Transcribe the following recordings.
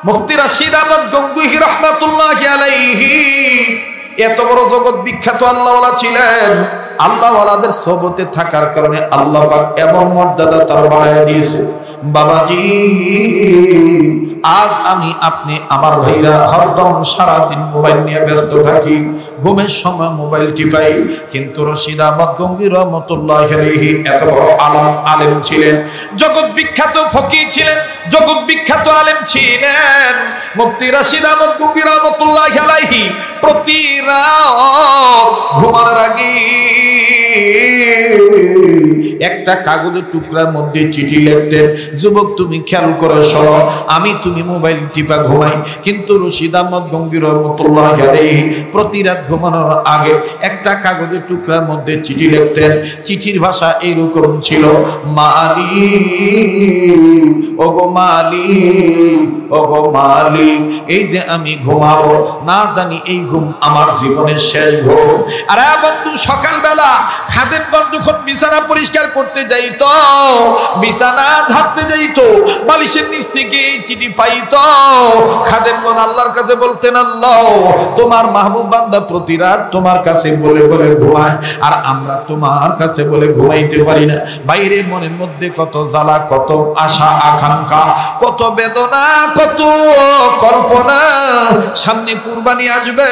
মুফতি রাশিদ আহমদ গঙ্গুহি রাহমাতুল্লাহি আলাইহি এত বড় জগৎ বিখ্যাত আল্লাহওয়ালা ছিলেন। আল্লাহওয়ালাদের সোহবতে থাকার কারণে আল্লাহ পাক এমন মর্যাদা তার বাড়ায় দিয়েছে। বাবাজি, আজ আমি আপনি আমার ভাইরা হরদম সারাদিন মোবাইল নিয়ে ব্যস্ত থাকি, ঘুমের সময় মোবাইল টিপাই, কিন্তু রশিদ আহমদ গঙ্গুহি রাহমাতুল্লাহি আলাইহি এত বড় আলেম ছিলেন, জগৎ বিখ্যাত ফকিহ ছিলেন, জগৎ বিখ্যাত আলেম ছিলেন। মুফতি রাশিদ আহমদ গঙ্গুহি রাহমাতুল্লাহি আলাইহি প্রতি রাত ঘুমানোর আগে একটা কাগজের টুকরার মধ্যে চিঠি লিখতেন। যুবক তুমি খেয়াল করে শোনো, আমি তুমি মোবাইল টিপা ঘুমাই, কিন্তু রশিদ আহমদ গঙ্গুহি রাহমাতুল্লাহি আলাইহি প্রতি রাত ঘুমানোর আগে একটা কাগজের টুকরার মধ্যে চিঠি লিখতেন। চিঠির ভাষা এইরকম ছিল, মালিক ওগো মালিক, ওগো মালিক, এই যে আমি ঘুমাবো, না জানি এই ঘুম আমার জীবনের শেষ ঘুম। আরে বন্ধু, সকালবেলা খাদেমগণ যখন বিছানা পরিষ্কার করতে যাইতো, বিছানা ঝাড়তে যাইতো, বালিশের নিচ থেকে এই চিঠি পাইতো। খাদেমগণ আল্লাহর কাছে বলতেন, আল্লাহ তোমার মাহবুব বান্দা প্রতি রাত তোমার কাছে বলে বলে ঘুমায়, আর আমরা তোমার কাছে বলে ঘুমাইতে পারি না। বাইরে মনের মধ্যে কত জ্বালা, কত আশা আকাঙ্ক্ষা, কত বেদনা, কত কল্পনা। সামনে কুরবানি আসবে,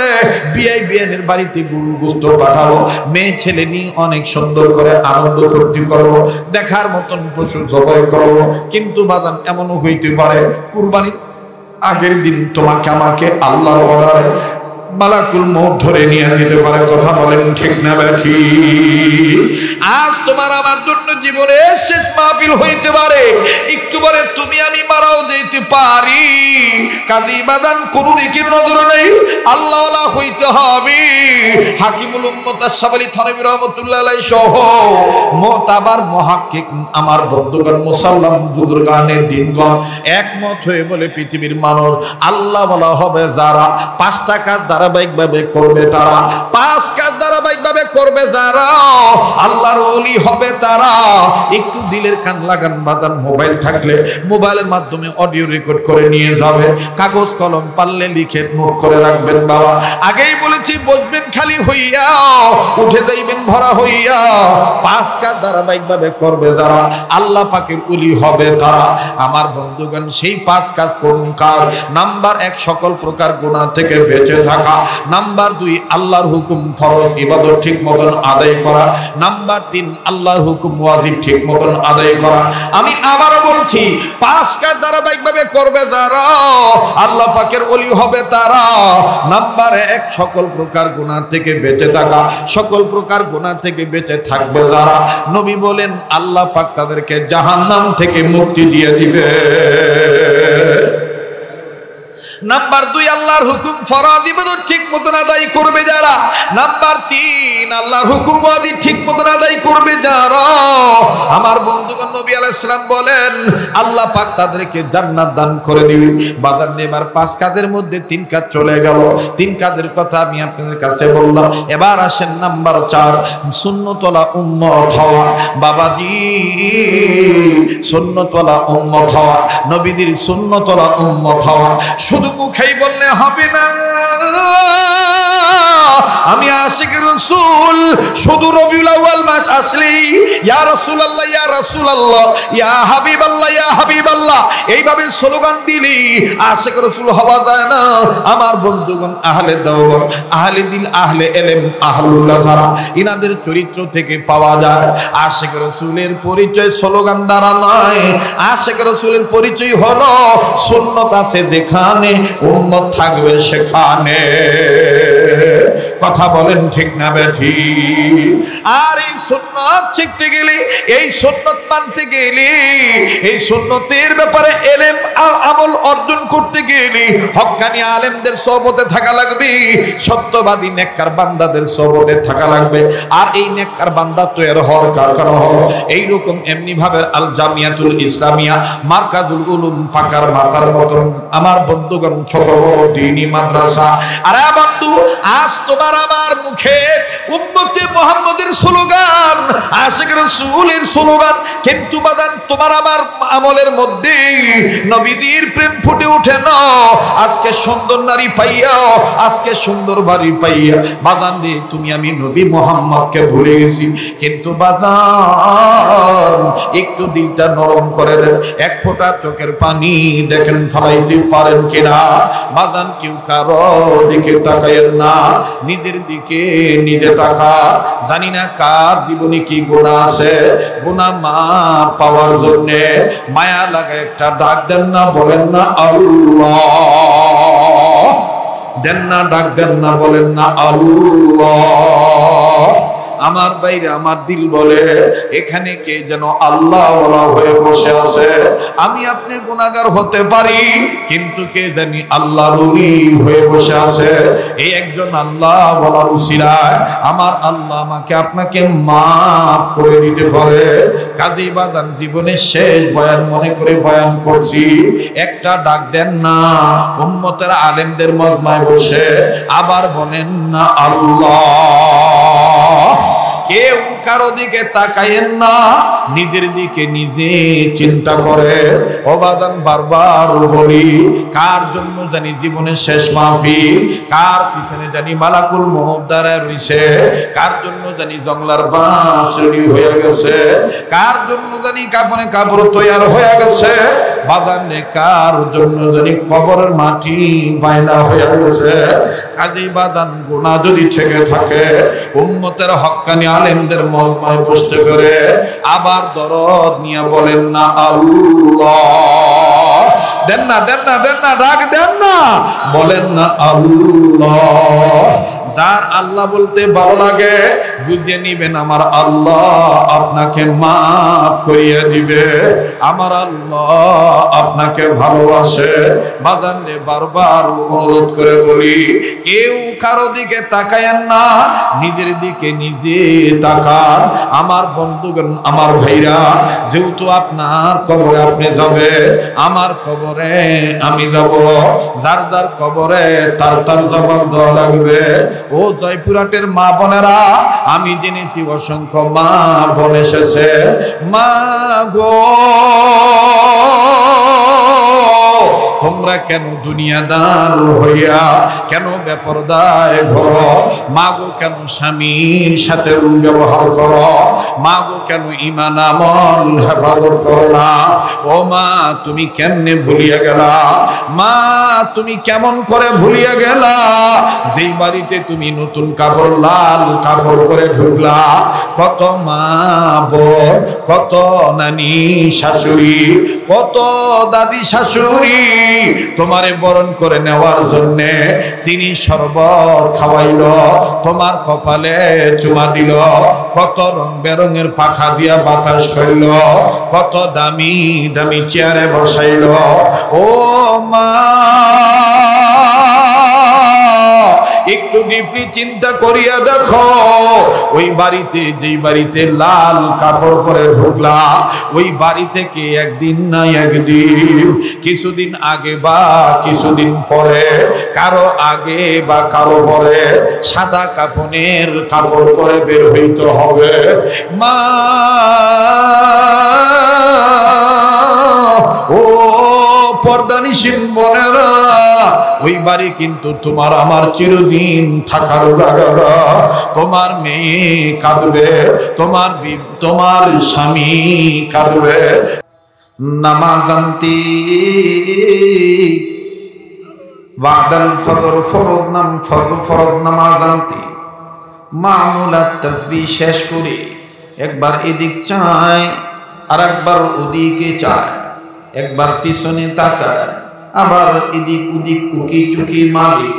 বিয়ে বিয়ানের বাড়িতে গরু গোশত পাঠাবো, মেয়ে ছেলে নিয়ে অনেক সুন্দর করে আনন্দ ফুর্তি করবো, দেখার মতন পশু জবাই করবো। কিন্তু বাজান এমনও হইতে পারে কুরবানির আগের দিন তোমাকে আমাকে আল্লাহর অর্ডারে মালাকুল মউত ধরে নিয়ে যেতে পারে। কথা বলেন ঠিক না বেঠিক? আজ তোমার আমার জন্য জীবনে শেষ মাহফিল হইতে পারে, একটু পরে তুমি আমি মারাও যেতে পারি। কাজী বাদান কোন দিকে নজর নেই, আল্লাহওয়ালা হইতে হবে। হাকিমুল উম্মত আশরাফ আলী থানভী রাহমাতুল্লাহি আলাইহি সহ মুতাবার মুহাক্কিক আমার বন্ধুগণ, মুসাল্লাম বুজুর্গানের দিনগণ একমত হয়ে বলে পৃথিবীর মানুষ আল্লাহওয়ালা হবে যারা, পাঁচটা কাজ ধারাবাহিকভাবে করবে তারা, পাঁচ কাজ ধারাবাহিকভাবে করবে যারা, আল্লাহর ওলি হবে তারা। একটু দিলের কান লাগান বাজান, মোবাইল থাকলে মোবাইলের মাধ্যমে অডিও রেকর্ড করে নিয়ে যাবেন, কাগজ কলম পারলে লিখে নোট করে রাখবেন। বাবা আগেই বলেছি, বসবেন খালি হইয়া, উঠে যাইবেন ভরা হইয়া। পাঁচ কাজ ধারাবাহিকভাবে করবে যারা, আল্লাহ পাকের ওলি হবে তারা। আমার বন্ধুগণ, সেই পাঁচ কাজ কোন কাজ? নাম্বার 1 সকল প্রকার গুনাহ থেকে বেঁচে থাকা। নাম্বার 2 আল্লাহর হুকুম ফরজ ইবাদত ঠিক মতন আদায় করা। নাম্বার 3 আল্লাহর হুকুম ওয়াজিব ঠিক মতন আদায় করা। আমি আবারও বলছি, পাঁচ কাজ ধারাবাহিকভাবে করবে যারা, আল্লাহ পাকের ওলি হবে তারা। নাম্বার 1 সকল প্রকার গুনাহ থেকে বেঁচে থাকা। সকল প্রকার গুনাহ থেকে বেঁচে থাকবে যারা, নবী বলেন আল্লাহ পাক তাদেরকে জাহান্নাম থেকে মুক্তি দিয়ে দিবে। নাম্বার 2 আল্লাহর হুকুম ফরজ ইবাদত ঠিক মতন আদায় করবে যারা। নাম্বার 3 আল্লাহর হুকুম ওয়াজিব ঠিক মতন আদায় করবে যারা। আমার বন্ধুগণ, নবী আলাইহিস সালাম বলেন আল্লাহ পাক তাদেরকে জান্নাত দান করে দিবে। বাজার নেবার 5 কাজের মধ্যে 3 কাজ চলে গেল। 3 কাজের কথা আমি আপনাদের কাছে বললাম। এবার আসেন নাম্বার 4, সুন্নতওয়ালা উম্মত হওয়া। বাবাজি, সুন্নতওয়ালা উম্মত হওয়া, নবীজির সুন্নতওয়ালা উম্মত হওয়া। শুধু মুখেই বললে হবে না, আমি আশিক রাসূল, শুধু রবিউল আউয়াল মাস আসলেই ইয়া রাসূলুল্লাহ, ইয়া রাসূলুল্লাহ, ইয়া হাবিবাল্লাহ, ইয়া হাবিবাল্লাহ এইভাবে স্লোগান দিলি আশিক রাসূল হওয়া যায় না। আমার বন্ধুগণ, আহলে দাওয়াত, আহলে দিল, আহলে ইলম, আহলুল্লাহ যারা, ইনাদের চরিত্র থেকে পাওয়া যায় আশিক রাসূলের পরিচয় স্লোগান দ্বারা নয়। আশিক রাসূলের পরিচয় হলো সুন্নাত আছে যেখানে, উম্মত থাকবে সেখানে। কথা বলেন ঠিক না বেঠিক? আর এই সুন্নাত শিখতে গেলে, এই সুন্নাত মানতে গেলে, এই সুন্নতের ব্যাপারে ইলম আর আমল অর্জন করতে গেলে হক্কানি আলেমদের সোহবতে থাকা লাগবে, সত্যবাদী নেককার বান্দাদের সোহবতে থাকা লাগবে। আর এই নেককার বান্দা তৈরি হওয়ার কারণ হলো এইরকম এমনি ভাবে আল জামিয়াতুল ইসলামিয়া, মারকাজুল উলুম, পাকার মাথার মতন আমার বন্ধুগণ ছোট বড় দ্বীনি মাদ্রাসা। আরে বন্ধু, আজ তোমার আমার মুখে উম্মতে মুহাম্মদের স্লোগান, আশিক রাসূলের স্লোগান, কিন্তু বাদান তোমার আমার আমলের মধ্যে নবীজির প্রেম ফুটে ওঠে না। আজকে সুন্দর নারী পাইয়া, আজকে সুন্দর বাড়ি পাইয়া বাজান রে তুমি আমি নবী মুহাম্মদকে ভুলে গেছি। কিন্তু বাজান একটু দিলটা নরম করে দেন, এক ফোঁটা চোখের পানি দেখেন ফলাইতে পারেন কিনা। বাজান কেউ কারো দিকে তাকায়েন না, নিজের দিকে নিজে তাকা। জানি না কার জীবনে কি গুনাহ আছে, গুনাহ মাপ পাওয়ার জন্য মায়া লাগা একটা ডাক দেন না, বলেন না আল্লাহ, দেন না ডাক দেন না, বলেন না আল্লাহ। আমার বাইরে আমার দিল বলে এখানে কে যেন আল্লাহ ওয়ালা হয়ে বসে আছে। আমি আপনি গুনাহগার হতে পারি, কিন্তু কে জানি আল্লাহর ওলি হয়ে বসে আছে। এই একজন আল্লাহ ওয়ালার উসিলায় আমার আল্লাহ আমাকে আপনাকে মাফ করে দিতে পারে। কাজী বাজান জীবনের শেষ বয়ান মনে করে বয়ান করছি, একটা ডাক দেন না উম্মতের আলেমদের মজমায় বসে, আবার বলেন না আল্লাহ। কেউ কারো দিকে তাকায়েন না, নিজের দিকে নিজে চিন্তা করে। ও বাজান বারবার বলি, কার জন্য জানি জীবনের শেষ মাহফিল, কার পিছনে জানি মালাকুল মউত দাঁড়ায় রইছে, কার জন্য জানি জংলার বাঁশ রেডি হয়ে গেছে, কার জন্য জানি কাপড়ে কাপড় তৈয়ার হয়ে গেছে, বাজান নে কার জন্য জানি কবরের মাটি বায়না হয়ে গেছে। কাজী বাজান গুনাহ যদি থেকে থাকে উম্মতের হক্কানি আলেমদের মজমায় বসতে করে আবার দরদ নিয়ে বলেন না আল্লাহ, দেন না দেন না দেন না ডাক দেন না, বলেন না আল্লাহ। যার আল্লাহ বলতে ভালো লাগে বুঝিয়ে নিবেন আমার আল্লাহ আপনাকে মাফ করিয়ে দিবে, আমার আল্লাহ আপনাকে ভালোবাসে। বাজান রে বারবার অনুরোধ করে বলি, কেউ কারো দিকে তাকায়েন না, নিজের দিকে নিজে তাকান। আমার বন্ধুগণ আমার ভাইরা, যেহেতু আপনার কবরে আপনি যাবে, আমার কবরে আমি যাব, যার যার কবরে তার তার জবাব দেওয়া লাগবে। ও জয়পুরহাটের মা বোনেরা, আমি জেনেছি অসংখ্য মা বোন এসেছে। মা গো তোমরা কেন দুনিয়াদার হইয়া কেন বেপরদায় ঘরো? মাগো কেন স্বামীর সাথে ব্যবহার করো? মাগো কেন ঈমান আমল হেফাজত করো না? ও মা তুমি কেমনে ভুলিয়া গেলা? মা তুমি কেমন করে ভুলিয়া গেলা যেই বাড়িতে তুমি নতুন কাপড় লাল কাপড় করে ঢুকলা? কত মা বোন, কত নানি শাশুড়ি, কত দাদি শাশুড়ি তোমারে বরণ করে নেওয়ার জন্য চিনি শরবত খাওয়াইল, তোমার কপালে চুমা দিল, কত রং বেরঙের পাখা দিয়া বাতাস করল, কত দামি দামি চেয়ারে বসাইল। ও মা একটু ডিপলি চিন্তা করিয়া দেখো, ওই বাড়িতে যেই বাড়িতে লাল কাপড় পরে ঢুকলা, ওই বাড়ি থেকে একদিন না একদিন, কিছুদিন আগে বা কিছুদিন পরে, কারো আগে বা কারো পরে সাদা কাফনের কাপড় পরে বের হইতে হবে। মা ও পর্দানিসীন বোনেরা, ওই বাড়ি কিন্তু তোমার আমার চিরদিন থাকার জায়গা না। তোমার মেয়ে কাঁদবে, তোমার স্বামী কাঁদবে। নামাজান্তি বাদাল ফজর, ফরজ নাম ফরজ নামাজান্তি মামুলাত তাসবিহ শেষ করে একবার এদিক চায় আর একবার ওদিকে চায়, একবার পিছনে তাকায় আবার এদিক ওদিক উকি চুকি মারে,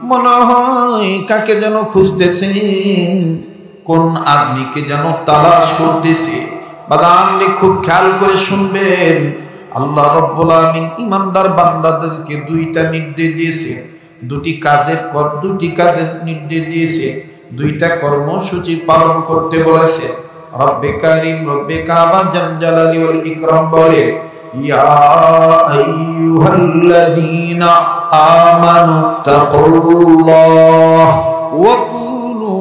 মনে হয় কাকে যেন খুঁজতেছেন, কোন আদমিকে যেন তালাশ করতেছে। বাদানলে খুব খেয়াল করে শুনবেন, আল্লাহ রাব্বুল আমিন ইমানদার বান্দাদেরকে দুইটা নির্দেশ দিয়েছে, দুটি কাজের নির্দেশ দিয়েছে, দুইটা কর্মসূচি পালন করতে বলেছে। রব্বে কারীম রব্বে কাবা জাল জালালি ওয়াল ইকরাম বলে, ইয়া আইয়ুহাল্লাযীনা আমানু তাকুল্লাহ ওয়া কুনু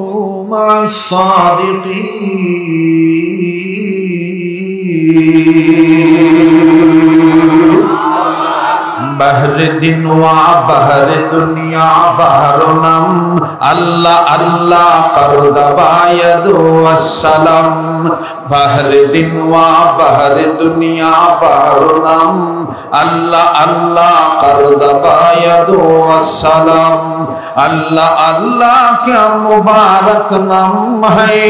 মা'আস সাদিকিন। বাহরে দিন ওয়া বাহরে দুনিয়া বাহরো নাম আল্লাহ আল্লাহ করদা বায়াদু আসসালাম। বাহরে দিন ওয়া বাহরে দুনিয়া বাহরো নাম আল্লাহ আল্লাহ করদা বায়াদু আসসালাম। अल्लाह अल्लाह क्या मुबारक नाम है,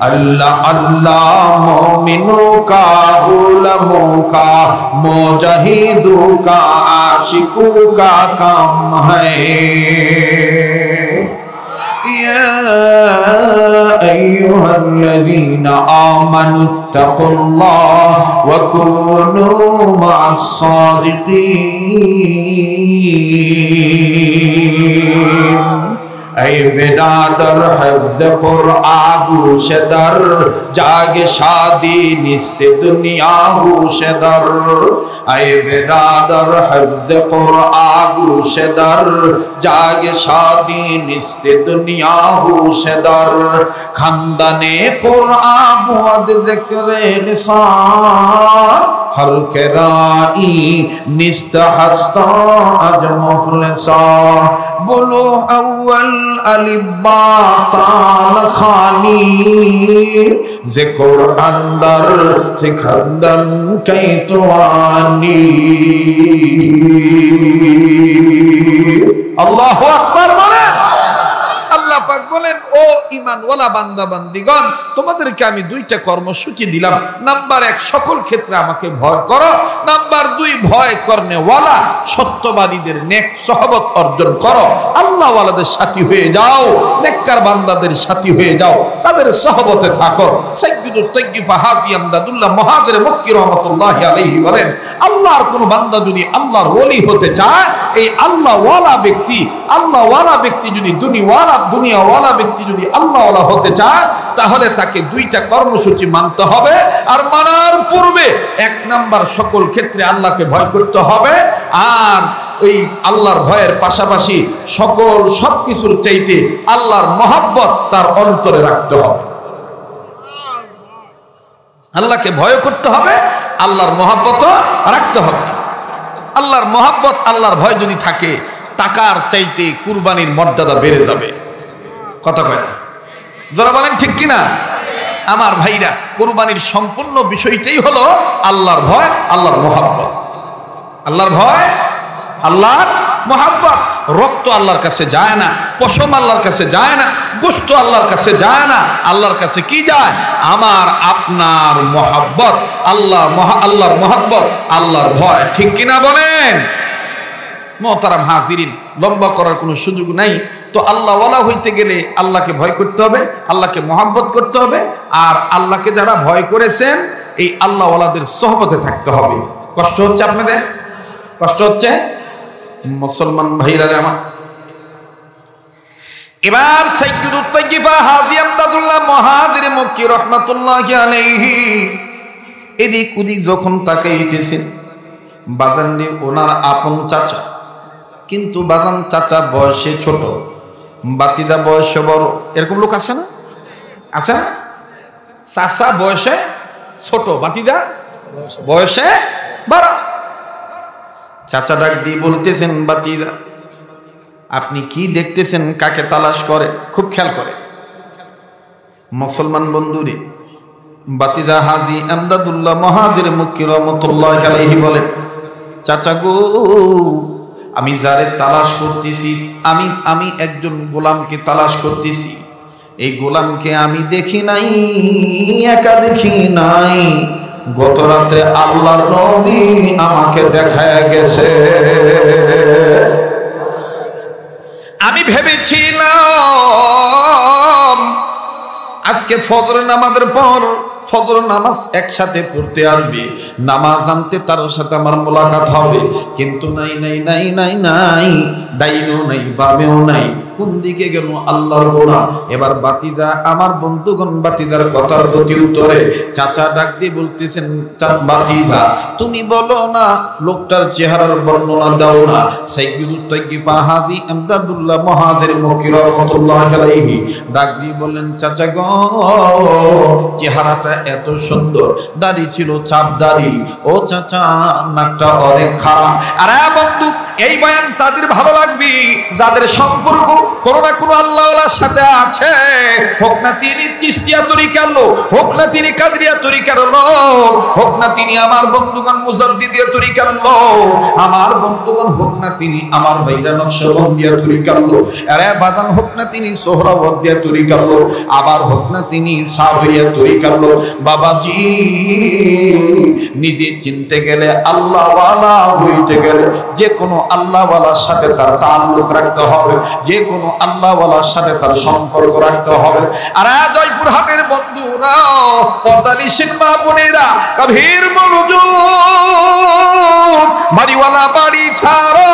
अल्लाह अल्लाह मोमिनों का गुलामों का मुजाहिदों का आशिकों का काम है। या अय्युहल्लज़ीना आमनु इत्तक़ुल्लाह व कूनू मअस सादिक़ीन। ऐ बिरादर हिफ्ज़ कुरआन गूशदर जागे शादी निस्ते दुनिया गूशदर। ऐ बिरादर हिफ्ज़ कुरआन गूशदर जागे शादी निस्ते दुनिया गूशदर। खानदाने कुरआन बुअद ज़िक्रे निसान हर कराई निस्त हस्ता अज मुफलिसा। बोलो अव्वल अलिब्बा तान खानी ज़िक्र अंदर सिखदन कई तुआनी। अल्लाहु अकबर बोले। আল্লাহ পাক বলেন, ও ঈমানওয়ালা বান্দা বান্দীগণ, তোমাদেরকে আমি দুইটা কর্মসূচি দিলাম। নাম্বার 1, সকল ক্ষেত্রে আমাকে ভয় করো। নাম্বার 2, ভয় করনেওয়ালা সত্যবাদীদের নেক সহবত অর্জন করো। আল্লাহওয়ালাদের সাথী হয়ে যাও, নেককার বান্দাদের সাথী হয়ে যাও, তাদের সহবতে থাকো। সাইয়্যিদুত তাইয়্যিবা হাজী আমদাদুল্লাহ মুহাজির মক্কি রাহমাতুল্লাহি আলাইহি বলেন, আল্লাহর কোন বান্দা যদি আল্লাহর ওলি হতে চায়, এই আল্লাহওয়ালা ব্যক্তি যদি দুনিয়াওয়ালা ব্যক্তি যদি আল্লাহওয়ালা হতে চায়, তাহলে তাকে দুইটা কর্মসূচি মানতে হবে। আর মানার পূর্বে 1 নাম্বার, সকল ক্ষেত্রে আল্লাহকে ভয় করতে হবে। আর ওই আল্লাহর ভয়ের পাশাপাশি সবকিছুর চাইতে আল্লাহর মহব্বত তার অন্তরে রাখতে হবে। আল্লাহকে ভয় করতে হবে, আল্লাহর মহব্বতও রাখতে হবে। আল্লাহর মহব্বত, আল্লাহর ভয় যদি থাকে, টাকার চাইতে কুরবানির মর্যাদা বেড়ে যাবে। কথা কয় না? যারা বলেন ঠিক কিনা? আমার ভাইরা, কুরবানির সম্পূর্ণ বিষয়টাই হলো আল্লাহর ভয়, আল্লাহর মহব্বত। আল্লাহর ভয়, আল্লাহর মহব্বত। রক্ত আল্লাহর কাছে যায় না, পশম আল্লাহর কাছে যায় না, গোশত আল্লাহর কাছে যায় না। আল্লাহর কাছে কি যায়? আমার আপনার মহব্বত। আল্লাহর মহব্বত, আল্লাহর ভয়। ঠিক কিনা বলেন? মোহতারাম হাজিরিন, লম্বা করার কোনো সুযোগ নাই। তো আল্লাহওয়ালা হইতে গেলে আল্লাহকে ভয় করতে হবে, আল্লাহকে মহব্বত করতে হবে। আর আল্লাহকে যারা ভয় করেছেন, এই আল্লাহওয়ালাদের সহবতে থাকতে হবে। কষ্ট হচ্ছে আপনাদের? কষ্ট হচ্ছে? মুসলমান ভাইরা আমার, এবার সাইয়্যিদুত তাইয়্যিবা হাজী আমদাদুল্লাহ মুহাজির মক্কি রাহমাতুল্লাহি আলাইহি এদিক ওদিক যখন তাকাইতেছেন, বাজান দিয়ে ওনার আপন চাচা, কিন্তু বাজান চাচা বয়সে ছোট, বাতিজা বয়সে বড়। এরকম লোক আছে না? আছে না? চাচা বয়সে ছোট, বাতিজা বয়সে বড়। চাচা ডাক দিয়ে বলতেছেন, বাতিজা আপনি কি দেখতেছেন? কাকে তালাশ করে? খুব খেয়াল করে। মুসলমান বন্ধুরে, বাতিজা হাজী আমদাদুল্লাহ মুহাজির মক্কি রাহমাতুল্লাহি আলাইহি বলেন, চাচা গো, আমি যারে তালাশ করতেছি, আমি একজন গোলামকে তালাশ করতেছি। এই গোলামকে আমি দেখি নাই, একা দেখি নাই, গত রাতে আল্লাহর নবী আমাকে দেখায় গেছে। আমি ভেবেছিলাম আজকে ফজর নামাজের পর ফজর নামাজ একসাথে পড়তে আসবে, নামাজ আনতে তার সাথে আমার মোলাকাত হবে। কিন্তু নাই নাই নাই নাই নাই, ডাইনও নাই, বামেও নাই, কোন দিকে গেল আল্লাহর গোলাম। এবার বাতিজা আমার বন্ধুগণ বাতিজার কথার প্রতি উত্তরে চাচা ডাক দিয়ে বলতেছেন, বাতিজা তুমি বলো না, লোকটার চেহারার বর্ণনা দাও না। সাইয়্যিদুত তাইয়্যিফা হাজী ইমদাদুল্লাহ মুহাজির মক্কি রাহমাতুল্লাহ আলাইহি ডাক দিয়ে বললেন, চাচা গো চেহারাটা এত সুন্দর, দাড়ি ছিল চাপ দাড়ি, ও চাচা নাকটা অনেক খারাপ। আরে বন্ধু এই বয়ান তাদের ভালো লাগবে যাদের সম্পর্ক কোনো না কোনো আল্লাহওয়ালার সাথে আছে, হোক না তিনি চিশতিয়া তরিকার লোক, হোক না তিনি কাদরিয়া তরিকার লোক, হোক না তিনি আমার বন্ধুগণ মুজাদ্দিদিয়া তরিকার লোক, আমার বন্ধুগণ হোক না তিনি আমার ভাইরা নকশবন্দিয়া তরিকার লোক, আরে বাজান হোক না তিনি সোহরাওয়ার্দিয়া তরিকার লোক, আবার হোক না তিনি সাবরিয়া তরিকার লোক। বাবাজি নিজে চিনতে গেলে আল্লাহওয়ালা হইতে গেলে যে কোনো আল্লাহওয়ালার সাথে তার তাল্লুক রাখতে হবে, যে কোনো আল্লাহওয়ালার সাথে তার সম্পর্ক রাখতে হবে। আর জয়পুর হাটের বন্ধুরা, পর্দানিশীন মা বোনেরা, গভীর মনোযোগ, বাড়িওয়ালা বাড়ি ছাড়ো,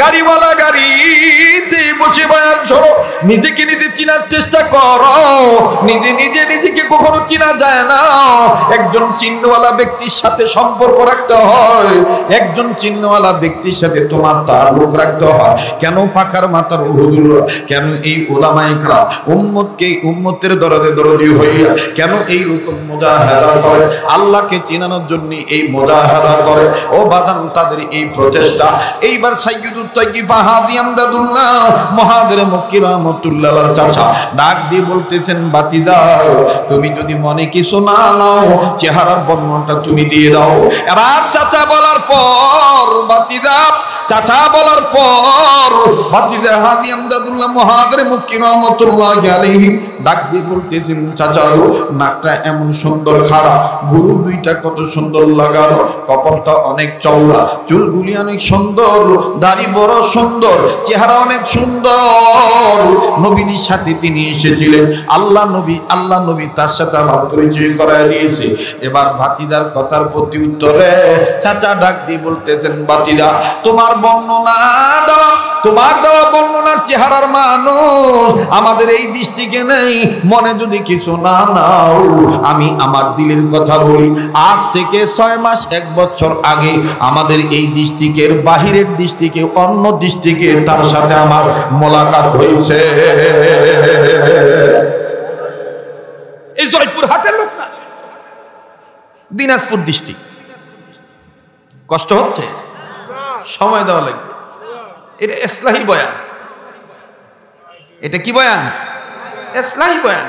গাড়িওয়ালা গাড়িতে বসে বয়ান শোনো, নিজেকে নিজে চিনার চেষ্টা করো। নিজেকে কখনো চিনা যায় না, একজন চিহ্নওয়ালা ব্যক্তির সাথে সম্পর্ক রাখতে হয়, একজন চিহ্নওয়ালা ব্যক্তির সাথে তোমার তাল্লুক রাখতে হয়। কেন পাকার মাথার হুজুর, কেন এই উলামায়ে কেরাম উম্মতের দরদি হইয়া কেন এই রকম মুজাহাদা করে, আল্লাহকে চিনানোর জন্য এই মুজাহাদা করে। ও বাজান তাদের এই প্রচেষ্টা। এইবার সাইয়্যিদুত তাইয়্যিফা হাজী ইমদাদুল্লাহ মুহাজির মক্কি রাহমাতুল্লাহ আলাইহি চাচা ডাক দিয়ে বলতেছেন, বাতিজা তুমি যদি মনে কিছু না নাও, চেহারার বর্ণনাটা তুমি দিয়ে দাও। এবার চাচা বলার পর চাচা বলার পর বাতিজা হাজী ইমদাদুল্লাহ মুহাজির মক্কি রাহমাতুল্লাহ আলাইহি ডাক দিয়ে বলতেছেন, চাচা নাকটা এমন সুন্দর খাড়া, ভুরু দুইটা কত সুন্দর লাগানো, কপালটা অনেক চওড়া, চুলগুলি অনেক সুন্দর, দাড়ি বড় সুন্দর, চেহারা অনেক সুন্দর। নবীদের সাথে তিনি এসেছিলেন, আল্লাহ নবী তার সাথে আমার পরিচয় করায় দিয়েছে। এবার ভাতিজার কথার প্রতি উত্তরে চাচা ডাক দিয়ে বলতেছেন, বাতিজা তোমার বর্ণনা দাও, তোমার দেওয়া বর্ণনার চেহারার মানুষ আমাদের এই দৃষ্টিকে নেই। মনে যদি কিছু না নাও, আমি আমার দিলের কথা বলি, আজ থেকে 6 মাস 1 বছর আগে আমাদের এই দৃষ্টিকের বাহিরের দৃষ্টিকে অন্য দৃষ্টিকে তার সাথে আমার মোলাকাত হয়েছে। এই জয়পুর হাটের লোক না, দিনাজপুর ডিস্ট্রিক্ট। কষ্ট হচ্ছে, সময় দেওয়া লাগবে। এটা ইসলাহি বয়ান, এটা কি বয়ান? ইসলাহি বয়ান।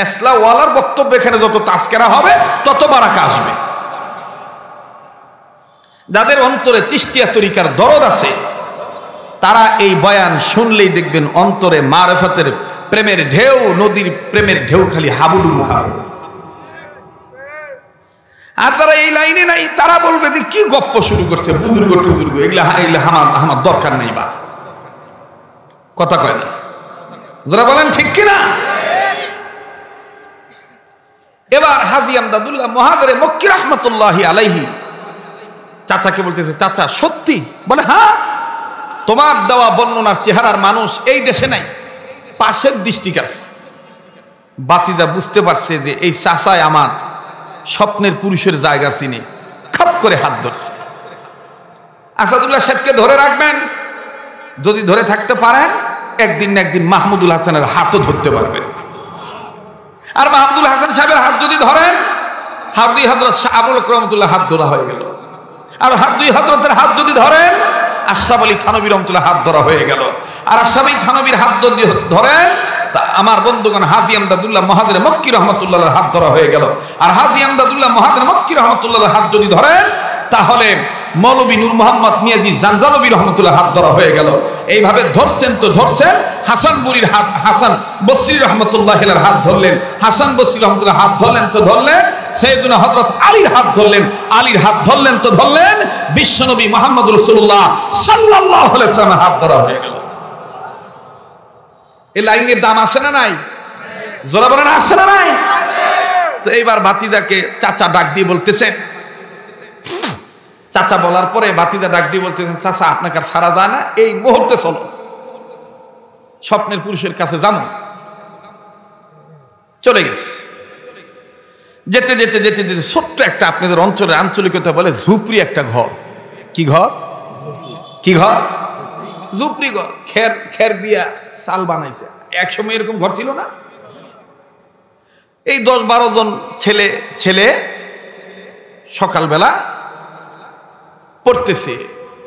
ইসলাহওয়ালার বক্তব্য এখানে যত তাজকিরা হবে তত বারাকা আসবে। যাদের অন্তরে চিশতিয়া তরিকার দরদ আছে তারা এই বয়ান শুনলেই দেখবেন অন্তরে মারিফতের প্রেমের ঢেউ, নদীর প্রেমের ঢেউ খালি হাবুডুবু খাবে। আর যারা এই লাইনে নাই তারা বলবে যে কি গপ্প শুরু করছে, বুজুর্গ টুজুর্গ, এগুলা আমার দরকার নেই, বা কথা কয় না। যারা বলেন ঠিক কিনা? এবার হাজী ইমদাদুল্লাহ মুহাজির মক্কি রাহমাতুল্লাহি আলাইহি চাচাকে বলতেছে, চাচা সত্যি? বলে হ্যাঁ, তোমার দেওয়া বর্ণনার চেহারার মানুষ এই দেশে নাই, পাশের ডিস্ট্রিক্ট আছে। বাতিজা বুঝতে পারছে যে এই চাচায় আমার স্বপ্নের পুরুষের জায়গা চিনে, খাপ করে হাত ধরছে। আসাদুল্লাহ সাহেবকে ধরে রাখবেন, যদি ধরে থাকতে পারেন একদিন না একদিন মাহমুদুল হাসানের হাতও ধরতে পারবেন। আর মাহমুদুল হাসান সাহেবের হাত যদি ধরেন, হাত-দুই হযরত শাহ আবুল রহমতুল্লাহ হাত ধরা হয়ে গেল। আর হাত-দুই হযরতের হাত যদি ধরেন, আশরাফ আলী থানভী রহমতুল্লাহ হাত ধরা হয়ে গেল। আর আশরাফ আলী থানভীর হাত যদি ধরেন, আমার বন্ধুগণ হাজী ইমদাদুল্লাহ মুহাজির মক্কি রাহমাতুল্লাহ হাত ধরা হয়ে গেল। আর হাজী ইমদাদুল্লাহ মুহাজির মক্কি রাহমাতুল্লাহ হাত যদি ধরেন, তাহলে মৌলভী নূর মোহাম্মদ মিয়াজি জানজানবী রহমতুল্লাহ হাত ধরা হয়ে গেল। এইভাবে ধরছেন তো ধরছেন, হাসান বুরির হাত, হাসান বসরি রহমতুল্লাহ হাত ধরলেন, হাসান বসরি রহমতুল্লাহ হাত ধরলেন তো ধরলেন, সাইয়েদুনা হযরত আলীর হাত ধরলেন, আলীর হাত ধরলেন তো ধরলেন, বিশ্বনবী মুহাম্মদ রাসূলুল্লাহ সাল্লাল্লাহু আলাইহি ওয়াসাল্লামের হাত ধরা হয়ে গেল। এই লাইনের দাম আছে না নাই? জোরা বলেন আছে না নাই? তো এইবার ভাতিজাকে চাচা ডাক দিয়ে বলতেছেন, চাচা বলার পরে ভাতিজা ডাক দিয়ে বলতেছেন, চাচা আপনাকে আর সারা যায় না, এই মুহূর্তে চলো। স্বপ্নের পুরুষের কাছে জানো, চলে গেছে। যেতে যেতে যেতে যেতে ছোট্ট একটা, আপনাদের অঞ্চলের আঞ্চলিকতা বলে ঝুপড়ি একটা ঘর। কি ঘর? কি ঘর? ঝুপড়ি ঘর। খের দিয়া চাল বানাইছে। একসময় এরকম ঘর ছিল না? এই 10-12 জন ছেলে সকালবেলা পড়তেছে,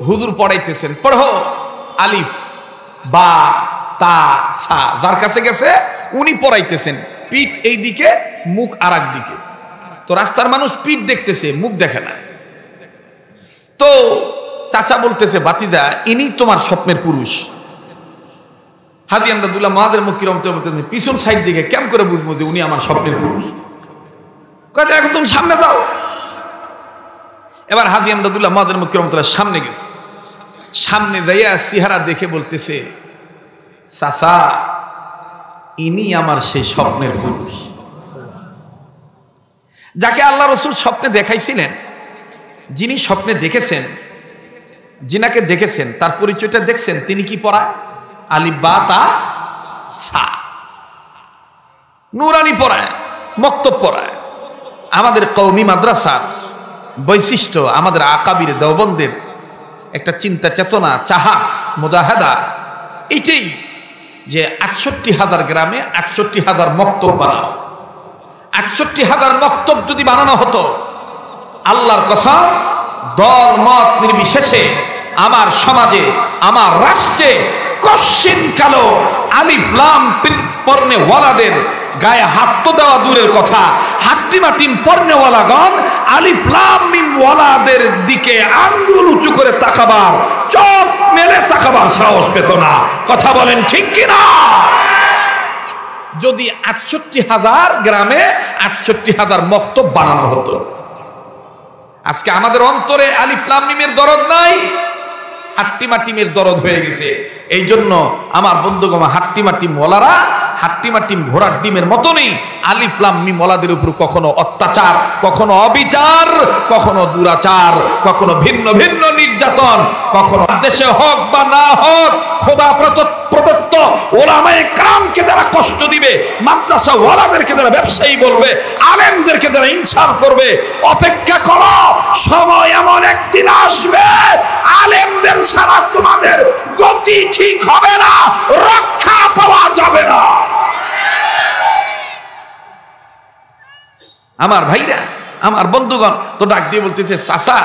হুজুর পড়াইতেছেন, পড়ো আলিফ বা তা সা, যার কাছে গেছে উনি পড়াইতেছেন, পিঠ এই দিকে মুখ আর এক দিকে। তো রাস্তার মানুষ পিঠ দেখতেছে, মুখ দেখে না। তো চাচা বলতেছে, ভাতিজা ইনি তোমার স্বপ্নের পুরুষ। হাজী আমদাদুল্লাহ মহাদের মক্কি রহমতুল্লাহ বলতেছেন, পিছন সাইড দিকে কেমন করে বুঝবো যে উনি আমার স্বপ্নের পুরুষ? কথা, এখন তুমি সামনে যাও। এবার হাজী আমদাদুল্লাহ মহাদের মক্কি রহমতুল্লাহ সামনে গেছে। সামনে যাইয়া চেহারা দেখে বলতেছে, চাচা ইনি আমার সেই স্বপ্নের পুরুষ যাকে আল্লাহ রসুল স্বপ্নে দেখাইছিলেন। যিনি স্বপ্নে দেখেছেন, যিনাকে দেখেছেন, তার পরিচয়টা দেখছেন। তিনি কি পড়ায়? আলিফ বা তা সা, নুরানি পড়ায়, মক্তব পড়ায়। আমাদের কওমি মাদ্রাসার বৈশিষ্ট্য, আমাদের আকাবির দেওবন্দের একটা চিন্তা চেতনা, চাহা, মুজাহাদা এটাই যে 68,000 গ্রামে 68,000 মক্তব বানানো। 68,000 মক্তব যদি বানানো হতো, আল্লাহর কসম, দল মত নির্বিশেষে আমার সমাজে, আমার রাষ্ট্রে কশিন কালো আলিফ লাম পর্নেওয়ালাদের গায়ে হাত তো দেওয়া দূরের কথা, হাট্টিমাটিম পর্নেওয়ালাগণ আলিফ লাম মিম ওয়ালাদের দিকে আঙ্গুল উঁচু করে তাকাবার, চোখ মেলে তাকাবার সাহস পেত না। কথা বলেন ঠিক কিনা? যদি 68,000 গ্রামে 68,000 মক্তব বানানো হতো। আজকে আমাদের অন্তরে আলিফ লাম মিমের দরদ নাই, হাট্টিমাটিমের দরদ হয়ে গেছে। এই জন্য আমার বন্ধুগণ, হাট্টিমাটিম ওয়ালারা হাট্টিমাটিম ঘোড়ার ডিমের মতনই আলিফ লাম মিম ওয়ালাদের উপর কখনো অত্যাচার, কখনো অবিচার, কখনো দুরাচার, কখনো ভিন্ন ভিন্ন নির্যাতন, কখনো দেশে হোক বা না হোক, খোদা প্রদত্ত ওলামায়ে কেরামকে যারা কষ্ট দিবে, মাদ্রাসা ওয়ালাদেরকে যারা ব্যবসায়ী বলবে, আলেমদেরকে যারা ইনসাফ করবে, অপেক্ষা করো, সময় এমন একদিন আসবে আলেমদের ছাড়া তোমাদের গতি ঠিক হবে না, রক্ষা পাওয়া যাবে না। আমার ভাইরা, আমার বন্ধুগণ, তো ডাক দিয়ে বলতেছে, চাচা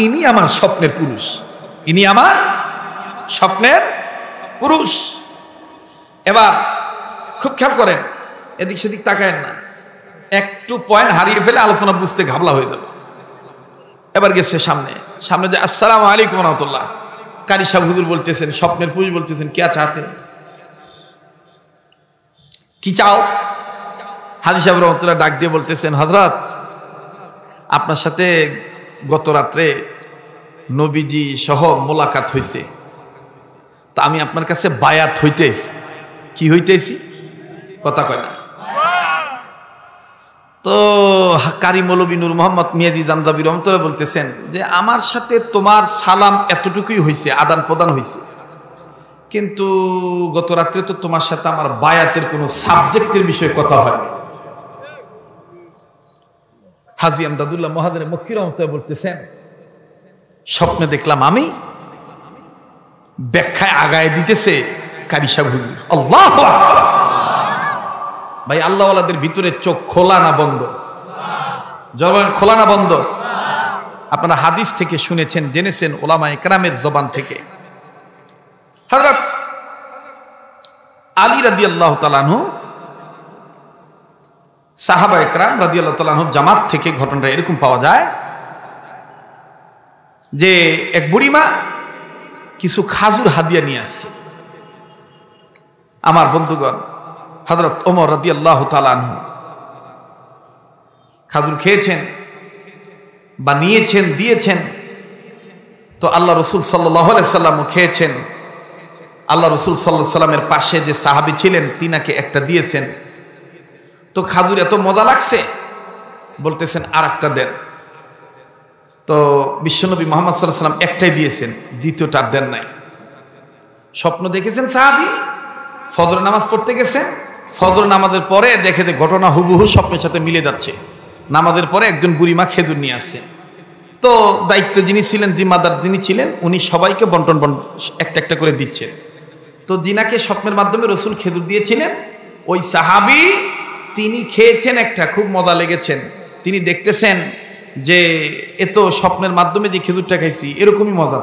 ইনি আমার স্বপ্নের পুরুষ, ইনি আমার স্বপ্নের পুরুষ। এবার খুব খেয়াল করেন, এদিক সেদিক তাকায়েন না, একটু পয়েন্ট হারিয়ে ফেলে আলোচনা বুঝতে ঘাবলা হয়ে যাবে। এবার গেছে সামনে যে আসসালামু আলাইকুম রহমতুল্লাহ, কারি সাহেব হুজুর বলতেছেন, স্বপ্নের পুরুষ বলতেছেন, কে চাতে, কি চাও? হাজী সাহেব রহমতুল্লাহ ডাক দিয়ে বলতেছেন, হযরত আপনার সাথে গত রাত্রে নবীজি সহ মোলাকাত হয়েছে, তা আমি আপনার কাছে বায়াত হইতেছি। কি হইতেছি? কথা কয় না। তো কারি মৌলবী নূর মোহাম্মদ মিয়াজি জামদাবি রহমতুল্লাহ বলতেছেন যে আমার সাথে তোমার সালাম এতটুকুই হয়েছে, আদান প্রদান হয়েছে, কিন্তু গত রাত্রে তো তোমার সাথে আমার বায়াতের কোনো সাবজেক্টের বিষয়ে কথা হয়। হাজী আমদাদুল্লাহ মহাদের মক্কি রহমতুল্লাহ বলতেছেন, স্বপ্নে দেখলাম আমি, ব্যাখ্যায় আগায় দিতেছে কারি সাহেব হুজুর। আল্লাহু আকবার। ভাই, আল্লাহওয়ালাদের ভিতরে চোখ খোলা না বন্ধ? জবান খোলা না বন্ধ? আপনারা হাদিস থেকে শুনেছেন, জেনেছেন, ওলামায়ে কেরামের জবান থেকে। হযরত আলী রাদিয়াল্লাহু তাআলা আনহু, সাহাবায়ে কেরাম রাদিয়াল্লাহু তাআলা আনহু জামাত থেকে ঘটনাটা এরকম পাওয়া যায় যে এক বুড়িমা কিছু খাজুর হাদিয়া নিয়ে আসছে। আমার বন্ধুগণ, হযরত ওমর রাদিয়াল্লাহু তাআলা আনহু খাজুর খেয়েছেন বা নিয়েছেন, দিয়েছেন। তো আল্লাহ রসুল সাল্লাল্লাহু আলাইহি সাল্লাম খেয়েছেন। আল্লাহ রসুল সাল্লাল্লাহু আলাইহি সাল্লামের পাশে যে সাহাবী ছিলেন তিনাকে একটা দিয়েছেন। তো খাজুর এত মজা লাগছে, বলতেছেন আর একটা দেন। তো বিশ্বনবী মুহাম্মদ সাল্লাল্লাহু আলাইহি সাল্লাম একটাই দিয়েছেন, দ্বিতীয়টা দেন নাই। স্বপ্ন দেখেছেন সাহাবী, ফজর নামাজ পড়তে গেছে, ফজর নামাজের পরে দেখে যে ঘটনা হুবহু স্বপ্নের সাথে মিলে যাচ্ছে। নামাজের পরে একজন বুড়িমা খেজুর নিয়ে আসছে। তো দায়িত্ব যিনি ছিলেন, জিম্মাদার যিনি ছিলেন, উনি সবাইকে বন্টন একটা একটা করে দিচ্ছেন। তো জিনাকে স্বপ্নের মাধ্যমে রসুল খেজুর দিয়েছিলেন। ওই সাহাবি তিনি খেয়েছেন, একটা খুব মজা লেগেছেন। তিনি দেখতেছেন যে এ তো স্বপ্নের মাধ্যমে যে খেজুরটা খাইছি এরকমই মজা।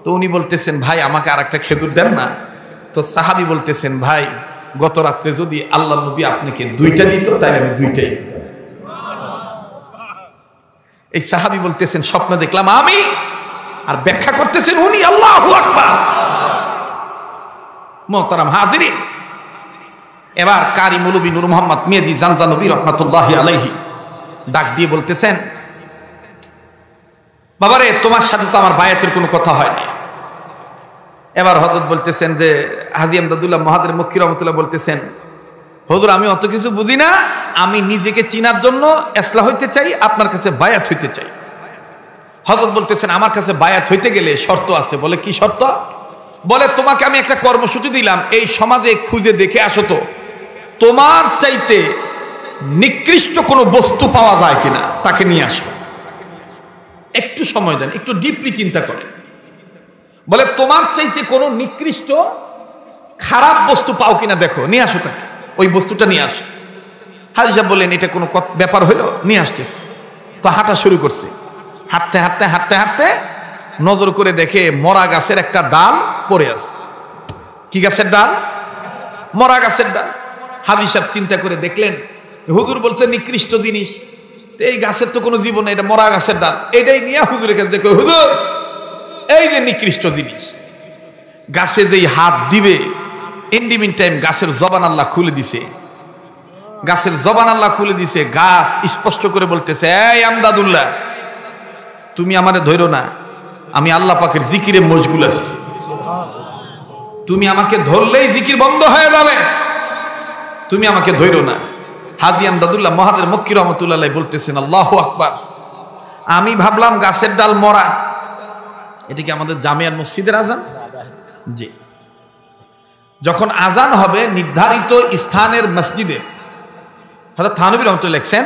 তো উনি বলতেছেন, ভাই আমাকে আর একটা খেজুর দেন না। তো সাহাবি বলতেছেন, ভাই গত রাত্রে যদি আল্লাহ নবী আপনাকে 2টা দিত তাহলে আমি 2টাই দিতাম। এই সাহাবি বলতেছেন, স্বপ্ন দেখলাম আমি, আর ব্যাখ্যা করতেছেন উনি। আল্লাহু আকবার। মোহতারাম হাজিরিন, এবার কারি মৌলভী নূর মোহাম্মদ মিয়াজি জানজানবী রহমাতুল্লাহি আলাইহি ডাক দিয়ে বলতেছেন, বাবারে তোমার সাথে তো আমার বায়াতের কোনো কথা হয়নি। এবার হযরত বলতেছেন যে হাজী আমদাদুল্লাহ মহাদের মক্কি রহমতুল্লাহ বলতেছেন, হুজুর আমি অত কিছু বুঝি না, আমি নিজেকে চিনার জন্য ইসলাহ হইতে চাই, আপনার কাছে বায়াত হইতে চাই। হযরত বলতেছেন, আমার কাছে বায়াত হইতে গেলে শর্ত আছে। বলে কি শর্ত? বলে তোমাকে আমি একটা কর্মসূচি দিলাম, এই সমাজে খুঁজে দেখে আসো তো তোমার চাইতে নিকৃষ্ট কোনো বস্তু পাওয়া যায় কিনা, তাকে নিয়ে আসো। একটু সময় দেন, একটু ডিপলি চিন্তা করেন। বলে তোমার চাইতে কোনো নিকৃষ্ট খারাপ বস্তু পাও কিনা দেখো, নিয়ে আসো তাকে, ওই বস্তুটা নিয়ে আসো। হাজী সাহেব বললেন, এটা কোনো ব্যাপার হইলো, নিয়ে আসতেছে। তো হাঁটা শুরু করছে। হাঁটতে হাঁটতে হাঁটতে হাঁটতে নজর করে দেখে মরা গাছের একটা ডাল পড়ে আছে। কি গাছের ডাল? মরা গাছের ডাল। হাজী সাহেব চিন্তা করে দেখলেন, হুজুর বলছে নিকৃষ্ট জিনিস, এই গাছের তো কোনো জীবন নেই, এটা মরা গাছের ডাল। এটাই নিয়ে হুজুরের কাছে দেখো, হুজুর এই যে নিকৃষ্ট জিনিস। গাছে যেই হাত দিবে, ইন্ডিমিন টাইম গাছের জবান আল্লাহ খুলে দিছে। গাছের জবান আল্লাহ খুলে দিছে। গাছ স্পষ্ট করে বলতেছে, এই আমদাদুল্লাহ, তুমি আমারে ধরো না, আমি আল্লাহ পাকের জিকিরে মশগুল আছি। তুমি আমাকে ধরলেই জিকির বন্ধ হয়ে যাবে, তুমি আমাকে ধরো না। হাজী আমদাদুল্লাহ মহাদের মক্কি রহমতুল্লাহ বলতেছেন, আল্লাহু আকবার। আমি ভাবলাম গাছের ডাল মরা। এটা কি আমাদের জামিয়ার মসজিদের আজান? জি। যখন আজান হবে নির্ধারিত স্থানের মসজিদে, হযরত থানভী রহমতুল্লাহ লিখছেন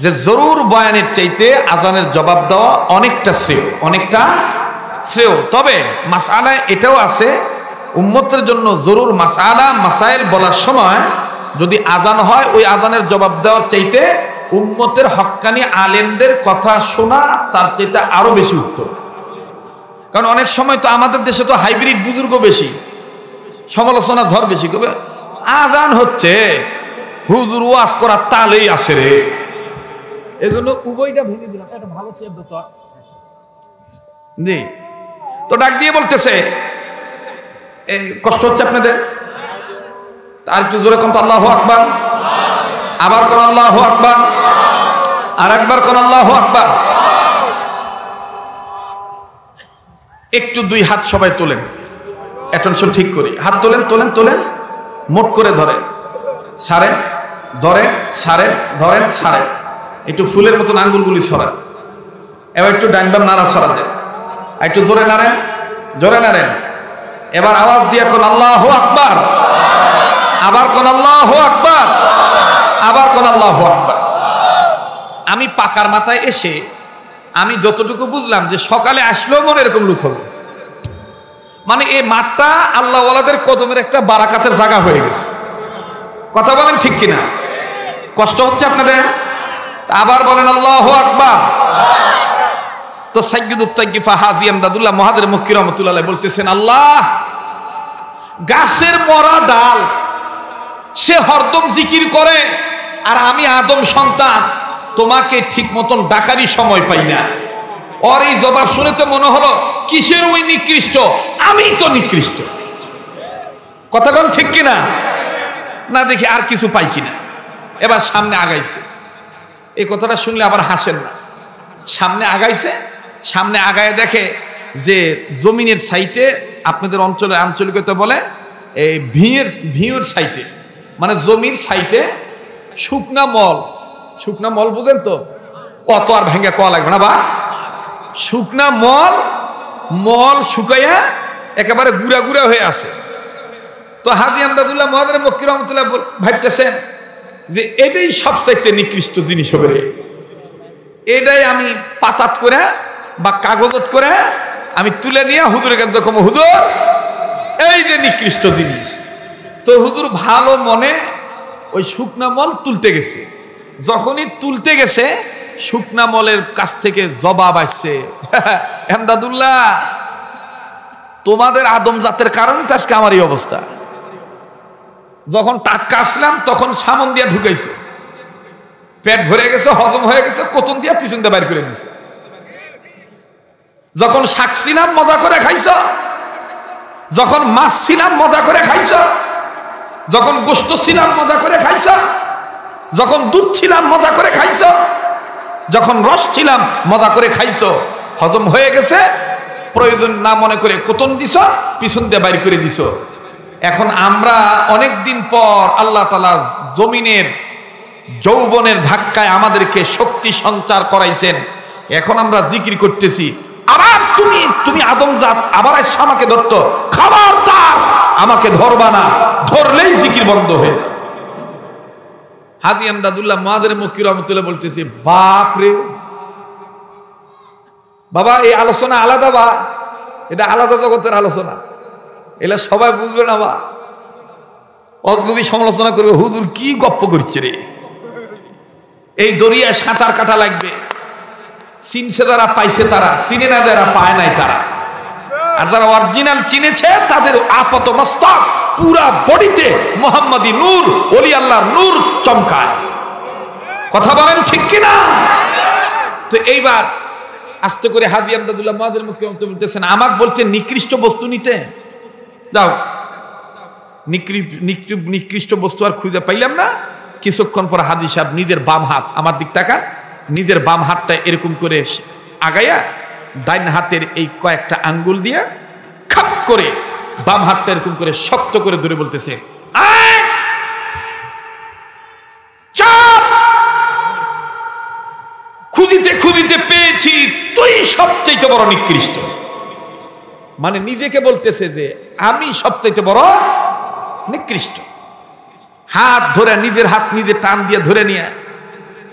যে জরুর বয়ানের চাইতে আজানের জবাব দেওয়া অনেকটা শ্রেয়, অনেকটা শ্রেয়। তবে মাসআলায় এটাও আছে, উম্মতের জন্য জরুর মাসআলা মাসাইল বলার সময় যদি আজান হয়, ওই আজানের জবাব দেওয়ার চাইতে উম্মতের হক্কানি আলেমদের কথা শোনা তার চাইতে আরো বেশি উত্তম। কারণ অনেক সময় তো আমাদের দেশে তো হাইব্রিড বুজুর্গ বেশি, সমালোচনা ঝড় বেশি করবে। আজান হচ্ছে, হুজুর ওয়াজ করার তালেই আছে রে, এজন্য উভয়টা ভেঙে দিলাম। এটা ভালো শব্দ তো। জি। তো ডাক দিয়ে বলতেছে, এই কষ্ট হচ্ছে আপনাদের? আর একটু জোরে কোন তো আল্লাহু আকবার। আবার কোন আল্লাহু আকবার। আর একবার কোন আল্লাহু আকবার। একটু 2 হাত সবাই তোলেন, অ্যাটেনশন ঠিক করি। হাত তোলেন তোলেন তোলেন, মোট করে ধরেন, ছাড়েন, ধরেন, ছাড়েন, ধরেন, ছাড়েন। একটু ফুলের মতন আঙ্গুলগুলি ছড়ান। এবার একটু ডান বাম নাড়া ছড়া দেন, একটু জোরে নাড়েন, জোরে নাড়েন। এবার আওয়াজ দিয়ে কোন আল্লাহু আকবার। আবার কোন আল্লাহু আকবার। আবার কোন আল্লাহু আকবার। আমি পাকার মাথায় এসে আমি যতটুকু বুঝলাম যে সকালে আসলেও মনে এরকম লোক হবে। মানে এই মাঠটা আল্লাহ ওয়ালাদের কদমের একটা বারাকাতের জায়গা হয়ে গেছে। কথা বলেন ঠিক কিনা? কষ্ট হচ্ছে আপনাদের? আবার বলেন আল্লাহু আকবার। তো সাইয়্যিদুত তাইয়্যিফা হাজী আমদাদুল্লাহ মহাদের মক্কি রহমাতুল্লাহ বলতেছেন, আল্লাহ গাছের মরা ডাল, সে হরদম জিকির করে, আর আমি আদম সন্তান তোমাকে ঠিক মতন ডাকারই সময় পাই না। ওর এই জবাব শুনে তো মনে হলো কিসের ওই নিকৃষ্ট, আমি তো নিকৃষ্ট। কথা কোন ঠিক কিনা? না দেখি আর কিছু পাই কিনা। এবার সামনে আগাইছে। এই কথাটা শুনলে আবার হাসেন না। সামনে আগাইছে, সামনে আগায় দেখে যে জমিনের সাইটে, আপনাদের অঞ্চলে আঞ্চলিকতা বলে এই ভিঁয়ের সাইটে, মানে জমির সাইটে শুকনা মল, শুকনা মল বুঝেন তো, অত আর ভেঙে কয়া লাগবে না, বা শুকনা মল শুকাইয়া একেবারে গুড়া গুড়া হয়ে আছে। তো হাজী আমদাদুল্লাহ মুহাজির মক্কি রহমতুল্লাহ ভাবতেছেন যে এটাই সবচাইতে নিকৃষ্ট জিনিস হবে রে, এটাই আমি পাতাত করে বা কাগজত করে আমি তুলে নিয়ে হুজুরের কাছে যখন হুজুর এই যে নিকৃষ্ট জিনিস, তো হুজুর ভালো মনে ওই শুকনা মল তুলতে গেছে। যখনই তুলতে গেছে শুকনা মলের কাছ থেকে জবাব আসছে, আমদাদুল্লাহ তোমাদের আদম জাতের কারণে তো আজকে আমার এই অবস্থা। যখন টাক্কা আসলাম তখন সামন দিয়া ঢুকাইছে, পেট ভরে গেছে, হজম হয়ে গেছে, কোতন দিয়া পিছন দিয়ে বাইর করে দিয়েছে। যখন শাক ছিলাম মজা করে খাইছ, যখন মাছ ছিলাম মজা করে খাইছ, যখন গোশত ছিলাম মজা করে খাইছ, যখন দুধ ছিলাম মজা করে খাইছ, যখন রস ছিলাম মজা করে খাইছ, হজম হয়ে গেছে, প্রয়োজন না মনে করে কোতন দিছ, পিছন দিয়ে বাইর করে দিছ। এখন আমরা অনেক দিন পর আল্লাহ তাআলা জমিনের যৌবনের ধাক্কায় আমাদেরকে শক্তি সঞ্চার করাইছেন, এখন আমরা জিকির করতেছি, আবার তুমি আদমজাত আবার এসে আমাকে ধরতো, খবরদার আমাকে ধরবা না, ধরলেই জিকির বন্ধ হয়ে যায়। হাজী আমদাদুল্লাহ মুহাজির মক্কি রহমতুল্লাহ বলতেছে, বাপ রে বাবা, এই আলোচনা আলাদা, বা এটা আলাদা জগতের আলোচনা, এলা সবাই বুঝবে না। বা অজগবি সমালোচনা করবে, হুজুর কি গপ্প করছে রে, এই দরিয়ায় সাঁতার কাটা লাগবে, চিনছে যারা পাইছে তারা, চিনে না যারা পায় নাই তারা, আর যারা অরিজিনাল চিনেছে তাদের আপাত মস্তক পুরা বডিতে মুহাম্মাদি নূর, ওলি আল্লাহর নূর চমকায়। কথা বলেন ঠিক কিনা? তো এইবার আস্তে করে হাজী আমদাদুল্লাহ মুহাজির মক্কি বলতেছেন, আমাকে বলছেন নিকৃষ্ট বস্তু নিতে, যাও নিকৃষ্ট বস্তু আর খুঁজে পাইলাম না। কিছুক্ষণ পর হাজী সাহেব নিজের বাম হাত, আমার দিক তাকান, নিজের বাম হাতটা এরকম করে আগাইয়া ডাইন হাতের এই কয়েকটা আঙ্গুল দিয়ে খাপ করে বাম হাতটা এরকম করে শক্ত করে ধরে বলতেছে, খুঁজিতে খুঁজিতে পেয়েছি তুই সবচাইতে বড় নিকৃষ্ট। মানে নিজেকে বলতেছে যে আমি সবচাইতে বড় নিকৃষ্ট। হাত ধরে, নিজের হাত নিজে টান দিয়ে ধরে নিয়ে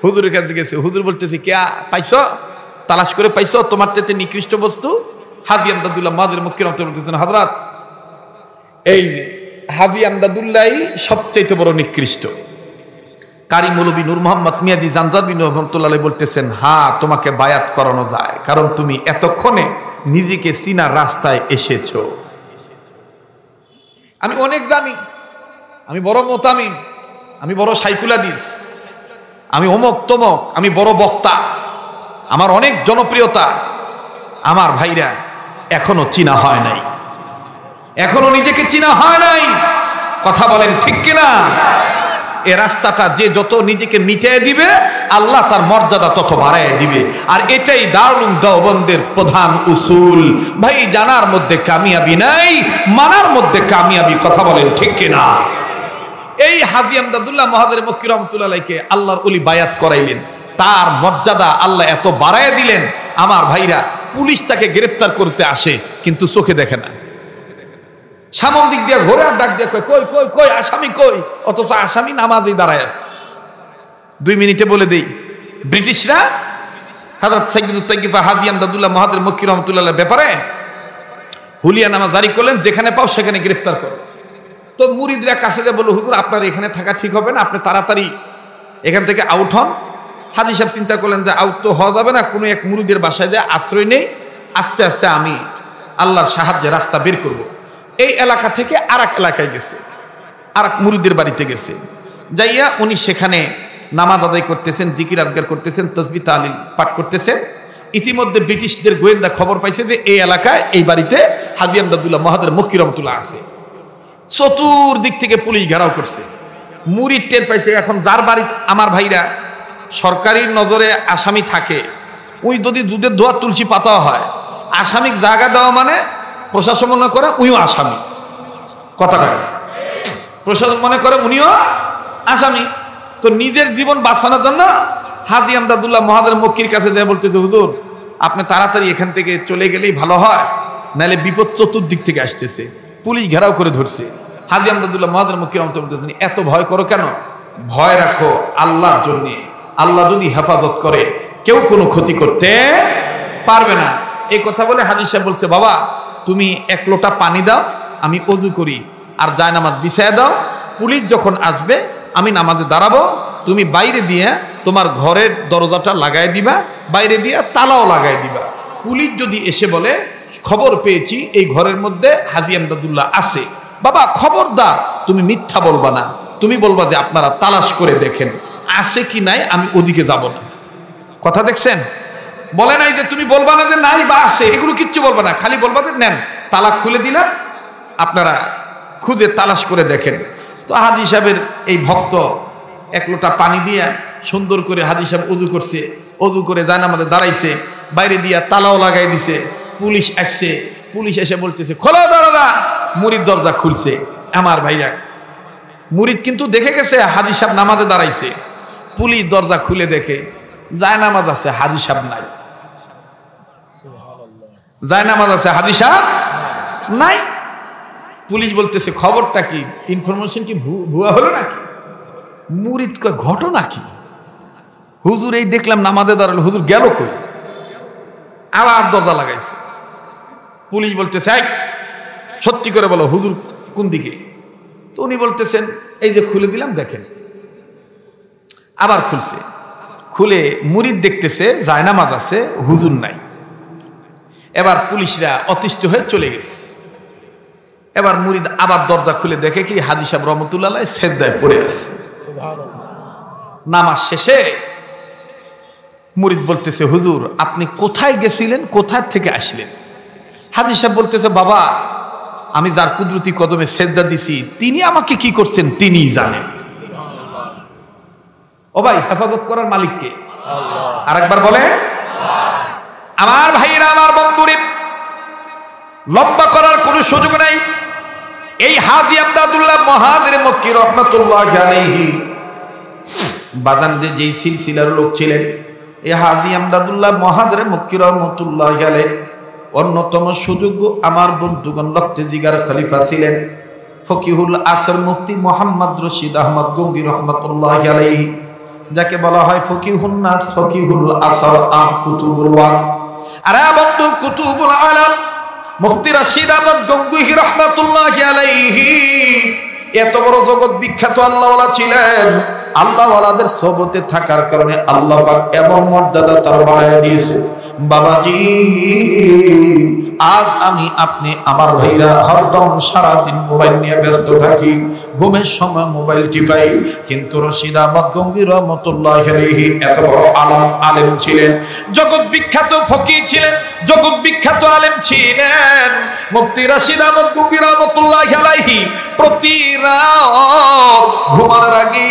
হুজুরের কাছে গেছে। হুজুর বলতেছে, কে পাইছো, তালাশ করে পাইছো তোমার চাইতে নিকৃষ্ট বস্তু? হাজী আমদাদুল্লাহ মুহাজির মক্কি রহমতুল্লাহ বলতেছেন, হযরত এই হাজী আমদাদুল্লাহই সবচাইতে বড় নিকৃষ্ট। কারি মৌলভী নূর মোহাম্মদ মিয়াজি জানজারবি রহমতুল্লাহ বলতেছেন, হ্যাঁ তোমাকে বায়াত করানো যায়, কারণ তুমি এতক্ষণে নিজেকে চিনার রাস্তায় এসেছো। আমি অনেক জানি, আমি বড় মোতামিম, আমি বড় সাইকুল হাদিস, আমি অমুক তমক, আমি বড় বক্তা, আমার অনেক জনপ্রিয়তা। আমার ভাইরা এখনো চিনা হয় নাই, এখনো নিজেকে চিনা হয় নাই। কথা বলেন ঠিক কিনা? এ রাস্তাটা যে যত নিজেকে মিটিয়ে দিবে আল্লাহ তার মর্যাদা তত বাড়ায় দিবে। আর এটাই দারুল দেওবন্দের প্রধান উসুল। ভাই জানার মধ্যে কামিয়াবি নাই, মানার মধ্যে কামিয়াবি। কথা বলেন ঠিক কিনা? এই হাজী আমদাদুল্লাহ মুহাজির মক্কি রহমতুল্লাহকে আল্লাহর ওলি বায়াত করাইলেন, তার মর্যাদা আল্লাহ এত বাড়ায় দিলেন। আমার ভাইরা, পুলিশ তাকে গ্রেফতার করতে আসে কিন্তু চোখে দেখে না, সামন দিক দিয়ে ঘোরে আর ডাক দিয়ে কই কই কই কই আসামি কই, অথচ আসামি নামাজেই দাঁড়ায় আছে। 2 মিনিটে বলে দেই, ব্রিটিশরা হযরত সাইয়্যিদুত তাইয়্যিফা হাজী আমদাদুল্লাহ মুহাজির মক্কি রহমতুল্লাহর ব্যাপারে হুলিয়ানামা জারি করলেন, যেখানে পাও সেখানে গ্রেফতার করো। তো মুরিদরা কাছে যে বলল, হুজুর আপনার এখানে থাকা ঠিক হবে না, আপনি তাড়াতাড়ি এখান থেকে আউট হন। হাজী সাহেব চিন্তা করলেন যে আউট তো হওয়া যাবে না, কোনো এক মুরিদের বাসায় যে আশ্রয় নেই, আস্তে আস্তে আমি আল্লাহর সাহায্যে রাস্তা বের করব। এই এলাকা থেকে আর এক এলাকায় গেছে, আর এক মুরিদের বাড়িতে গেছে। যাইয়া উনি সেখানে নামাজ আদায় করতেছেন, জিকির আজগার করতেছেন, তাসবিহ তাহলিল পাঠ করতেছেন। ইতিমধ্যে ব্রিটিশদের গোয়েন্দা খবর পাইছে যে এই এলাকায়, এই বাড়িতে হাজী আমদাদুল্লাহ মুহাজির মক্কি রহমতুল্লাহ আছে। চতুর্দিক থেকে পুলিশ ঘেরাও করছে, মুরিদ টের পাইছে। এখন যার বাড়ি আমার ভাইরা সরকারি নজরে আসামি থাকে, ওই যদি দুধের দোয়া তুলসী পাতা হয়, আসামিক জায়গা দেওয়া মানে প্রশাসন মনে করে উনিও আসামি। কথাটা প্রশাসন মনে করে উনিও আসামি। তো নিজের জীবন বাঁচানোর জন্য হাজী আমদাদুল্লাহ মুহাজির মক্কির কাছে যায়, বলতেছে, হুজুর আপনি তাড়াতাড়ি এখান থেকে চলে গেলেই ভালো হয়, নাহলে বিপদ চতুর্দিক থেকে আসতেছে। পুলিশ ঘেরাও করে ধরছে, হাজী আমদাদুল্লাহ মুহাজির মক্কি রহমাতুল্লাহ বলতেছেন, এত ভয় করো কেন? ভয় রাখো আল্লাহর জন্য। আল্লাহ যদি হেফাজত করে কেউ কোনো ক্ষতি করতে পারবে না। এই কথা বলে হাজী সাহেব বলছে, বাবা তুমি 1 লোটা পানি দাও, আমি ওযু করি, আর জায়নামাজ বিছায়া দাও। পুলিশ যখন আসবে আমি নামাজে দাঁড়াবো, তুমি বাইরে দিয়ে তোমার ঘরের দরজাটা লাগাই দিবা, বাইরে দিয়ে তালাও লাগাই দিবা। পুলিশ যদি এসে বলে খবর পেয়েছি এই ঘরের মধ্যে হাজী আমদাদুল্লাহ আছে, বাবা খবরদার তুমি মিথ্যা বলবা না, তুমি বলবা যে আপনারা তালাশ করে দেখেন আছে কি নাই, আমি ওদিকে যাব না। কথা দেখছেন? বলে নাই যে তুমি বলবা না যে নাই বা আছে, এগুলো কিচ্ছু বলবা না, খালি বলবা যে নেন তালা খুলে দিলাম, আপনারা খুঁজে তালাশ করে দেখেন। তো হাজী সাহেবের এই ভক্ত 1 লোটা পানি দিয়ে সুন্দর করে হাজী সাহেব ওযু করছে, ওযু করে জায়নামাজে দাঁড়াইছে, বাইরে দিয়া তালাও লাগাই দিছে। পুলিশ আসছে, পুলিশ এসে বলতেছে খোলো দরজা। মুরিদ দরজা খুলছে। আমার ভাইরা, মুরিদ কিন্তু দেখে গেছে হাজী সাহেব নামাজে দাঁড়াইছে। পুলিশ দরজা খুলে দেখে জায়নামাজ আছে, হাজী সাহেব নাই। জায়নামাজ আছে, হাজী সাহেব নাই। পুলিশ বলতেছে খবরটা কি, ইনফরমেশন কি ভুয়া হলো নাকি? মুরিদ কয় ঘটনা কি? হুজুর এই দেখলাম নামাজে দাঁড়ালো, হুজুর গেল কই? আবার দরজা লাগাইছে। পুলিশ বলতেছে সত্যি করে বলো হুজুর কোন দিকে? তো উনি বলতেছেন এই যে খুলে দিলাম দেখেন। আবার খুলছে, খুলে মুরিদ দেখতেছে জায়নামাজ আছে, হুজুর নাই। এবার পুলিশরা অতিষ্ঠ হয়ে চলে গেছে। এবার মুরিদ আবার দরজা খুলে দেখে কি হাজী সাহেব রহমতুল্লাহ আলাইহি সেজদায় পড়ে আছে। নামাজ শেষে মুরিদ বলতেছে হুজুর আপনি কোথায় গেছিলেন, কোথায় থেকে আসলেন? হাজী সাহেব বলতেছে বাবা আমি যার কুদরতি কদমে সেজদা দিছি তিনি আমাকে কি করছেন তিনিই জানেন। ও ভাই, হেফাজত করার মালিক কে? আল্লাহ। আরেকবার বলেন আমার ভাইরা, আমার বন্ধুরে, লম্বা করার কোনো সুযোগ নাই। এই হাজী আমদাদুল্লাহ মুহাজির মক্কি রহমাতুল্লাহি আলাইহি বাজান যেই সিলসিলার লোক ছিলেন, এই হাজী আমদাদুল্লাহ মুহাজির মক্কি রহমাতুল্লাহি আলাইহি অন্যতম সুযোগ্য আমার বন্ধুগণ লক্তে জিগার খলিফা ছিলেন ফকিহুল আসর মুফতি মোহাম্মদ রশিদ আহমদ গঙ্গী রহমাতুল্লাহি আলাইহি, যাকে বলা হয় ফকিহুন নাস, ফকিহুল আসর, আম কুতুবুল ওয়াক। আরে বন্ধু কুতুবুল আলম মুফতি রশিদ আহমদ গঙ্গী রহমাতুল্লাহি আলাইহি এত বড় জগৎ বিখ্যাত আল্লাহওয়ালা ছিলেন। আল্লাহওয়ালাদের সোহবতে থাকার কারণে আল্লাহ পাক এমন মর্যাদা তার বাড়ায় দিয়েছে। বাবাজি আজ আমি আপনি আমার ভাইরা হরদম সারাদিন মোবাইল নিয়ে ব্যস্ত থাকি, ঘুমের সময় মোবাইল টিপাই, কিন্তু রশিদ আহমদ গঙ্গী রহমাতুল্লাহি আলাইহি এত বড় আলেম ছিলেন, জগৎ বিখ্যাত ফকিহ ছিলেন, জগৎ বিখ্যাত আলেম ছিলেন। মুফতি রশিদ আহমদ গঙ্গী রহমাতুল্লাহি আলাইহি প্রতি রাত ঘুমানোর আগে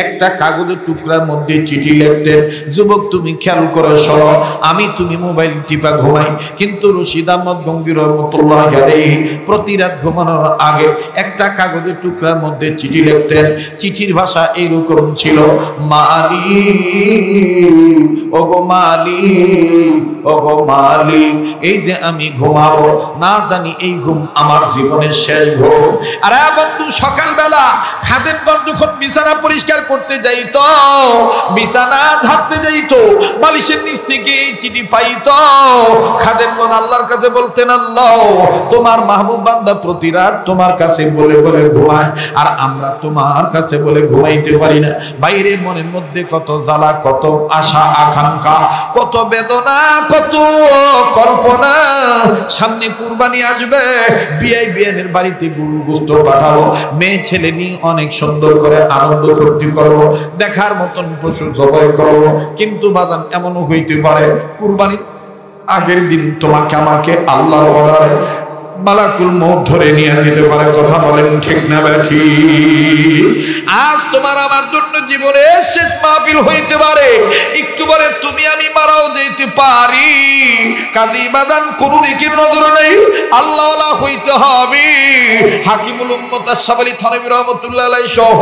একটা কাগজের টুকরার মধ্যে চিঠি লিখতেন। যুবক তুমি খেয়াল করে শোনো, আমি তুমি মোবাইল টিপা ঘুমাই, কিন্তু রশিদ আহমদ গঙ্গী রহমাতুল্লাহি আলাইহি প্রতি রাত ঘুমানোর আগে একটা কাগজের টুকরার মধ্যে চিঠি লিখতেন। চিঠির ভাষা এইরকম ছিল, মালিক ওগো মালিক, ওগো মালিক, এই যে আমি ঘুমাবো না জানি এই ঘুম আমার জীবনের শেষ ঘুম। আরে বন্ধু সকালবেলা খাদেমগণ যখন বিছানা পরিষ্কার করতে যাইতো, বিছানা ঝাড়তে যাইতো, বালিশের নিচ থেকে এই চিঠি পাইতো। খাদেমগণ আল্লাহর কাছে বলতেন আল্লাহ তোমার মাহবুব বান্দা প্রতি রাত তোমার কাছে বলে বলে ঘুমায়, আর আমরা তোমার কাছে বলে ঘুমাইতে পারি না। বাইরে মনের মধ্যে কত জ্বালা, কত আশা আকাঙ্ক্ষা, কত বেদনা, কত কল্পনা। সামনে কুরবানি আসবে, বিআইবিএনের বাড়িতে গরু গোশত পাঠাবো, মেয়ে ছেলে নিয়ে অনেক সুন্দর করে আনন্দ ফুর্তি করবো, দেখার মতন পশু জবাই করবো। কিন্তু বাজান এমনও হইতে পারে কুরবানির আগের দিন তোমাকে আমাকে আল্লাহর অর্ডারে মালাকুল মউত ধরে নিয়ে যেতে পারে। কথা বলেন ঠিক না ব্যাঠি? আজ তোমার আমার জন্য জীবনের শেষ মাহফিল হইতে পারে, একটু পরে তুমি আমি মারাও যেতে পারি। কাজী বাদান কোন দিকে নজর নেই, আল্লাহওয়ালা হইতে হবে। হাকিমুল উম্মত আশরাফ আলী থানভী রাহমাতুল্লাহ আলাইহি সহ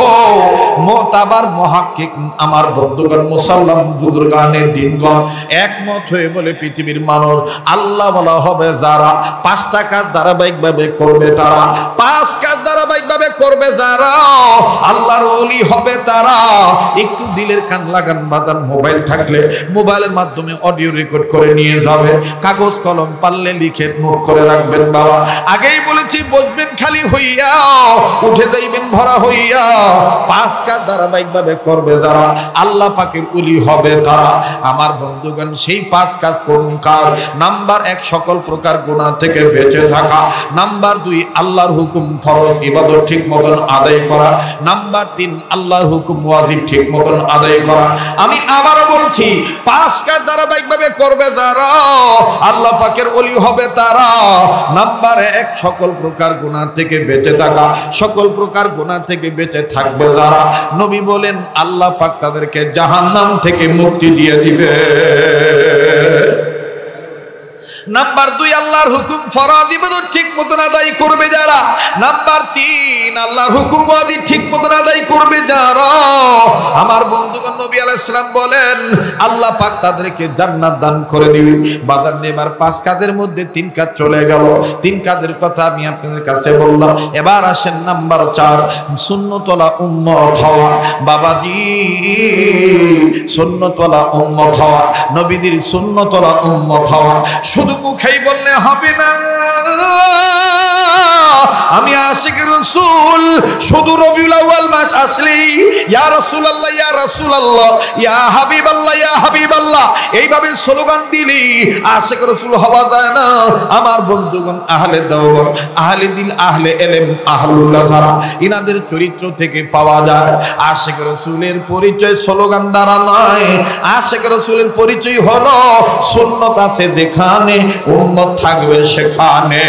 মুতাবার মুহাক্কিক আমার বন্ধুগণ মুসাল্লাম বুজুর্গানে দিনগণ একমত হয়ে বলে পৃথিবীর মানুষ আল্লাহওয়ালা হবে যারা 5টা কাজ ধারাবাহিকভাবে করবে, তারা 5 কাজ ধারাবাহিকভাবে করবে যারা আল্লাহর ওলি হবে তারা। একটু দিলের কান লাগান বাজান, মোবাইল থাকলে মোবাইলের মাধ্যমে অডিও রেকর্ড করে নিয়ে যাবেন, কাগজ কলম পারলে লিখে নোট করে রাখবেন। বাবা আগেই বলেছি বসবেন খালি হইয়া, উঠে যাইবেন ভরা হইয়া। 5 কাজ ধারাবাহিকভাবে করবে যারা আল্লাহ পাকের ওলি হবে তারা। আমার বন্ধুগণ সেই 5 কাজ কোন কাজ? নাম্বার 1 সকল প্রকার গুনাহ থেকে বেঁচে থাকা, নাম্বার 2 আল্লাহর হুকুম ফরজ ইবাদত ঠিক মতন আদায় করা, নাম্বার 3 আল্লাহর হুকুম ওয়াজিব ঠিক মতন আদায় করা। আমি আবারও বলছি 5 কাজ ধারাবাহিকভাবে করবে যারা আল্লাহ পাকের ওলি হবে তারা। নাম্বার 1 সকল প্রকার গুনাহ থেকে বেঁচে থাকা, সকল প্রকার গুনাহ থেকে বেঁচে থাকবে যারা নবী বলেন আল্লাহ পাক তাদেরকে জাহান্নাম থেকে মুক্তি দিয়ে দিবে। নাম্বার 2 আল্লাহর হুকুম ফরজ ইবাদত ঠিক মতন আদায় করবে যারা। নাম্বার 3 আল্লাহর হুকুম ওয়াজিব ঠিক মতন আদায় করবে যারা। আমার বন্ধুগণ নবী আলাইহিস সালাম বলেন আল্লাহ পাক তাদেরকে জান্নাত দান করে দিবে। বাজার নেবার 5 কাজের মধ্যে 3 কাজ চলে গেল, 3 কাজের কথা আমি আপনাদের কাছে বললাম। এবার আসেন নাম্বার 4 সুন্নতওয়ালা উম্মত হওয়া। বাবাজি সুন্নতওয়ালা উম্মত হওয়া, নবীজির সুন্নতওয়ালা উম্মত হওয়া। শুধু মুখেই বললে হবে না আমি আশিক রাসূল, শুধু রবিউল আউয়াল মাস আসলেই ইয়া রাসূলুল্লাহ ইয়া রাসূলুল্লাহ ইয়া হাবিবাল্লাহ ইয়া হাবিবাল্লাহ এইভাবে স্লোগান দিলি আশিক রাসূল হওয়া যায় না। আমার বন্ধুগণ আহলে দাওয়াত, আহলে দিল, আহলে ইলম, আহলুল্লাহ যারা ইনাদের চরিত্র থেকে পাওয়া যায়। আশিক রাসূলের পরিচয় স্লোগান দ্বারা নয়, আশিক রাসূলের পরিচয় হলো সুন্নাত আছে যেখানে উম্মত থাকবে সেখানে।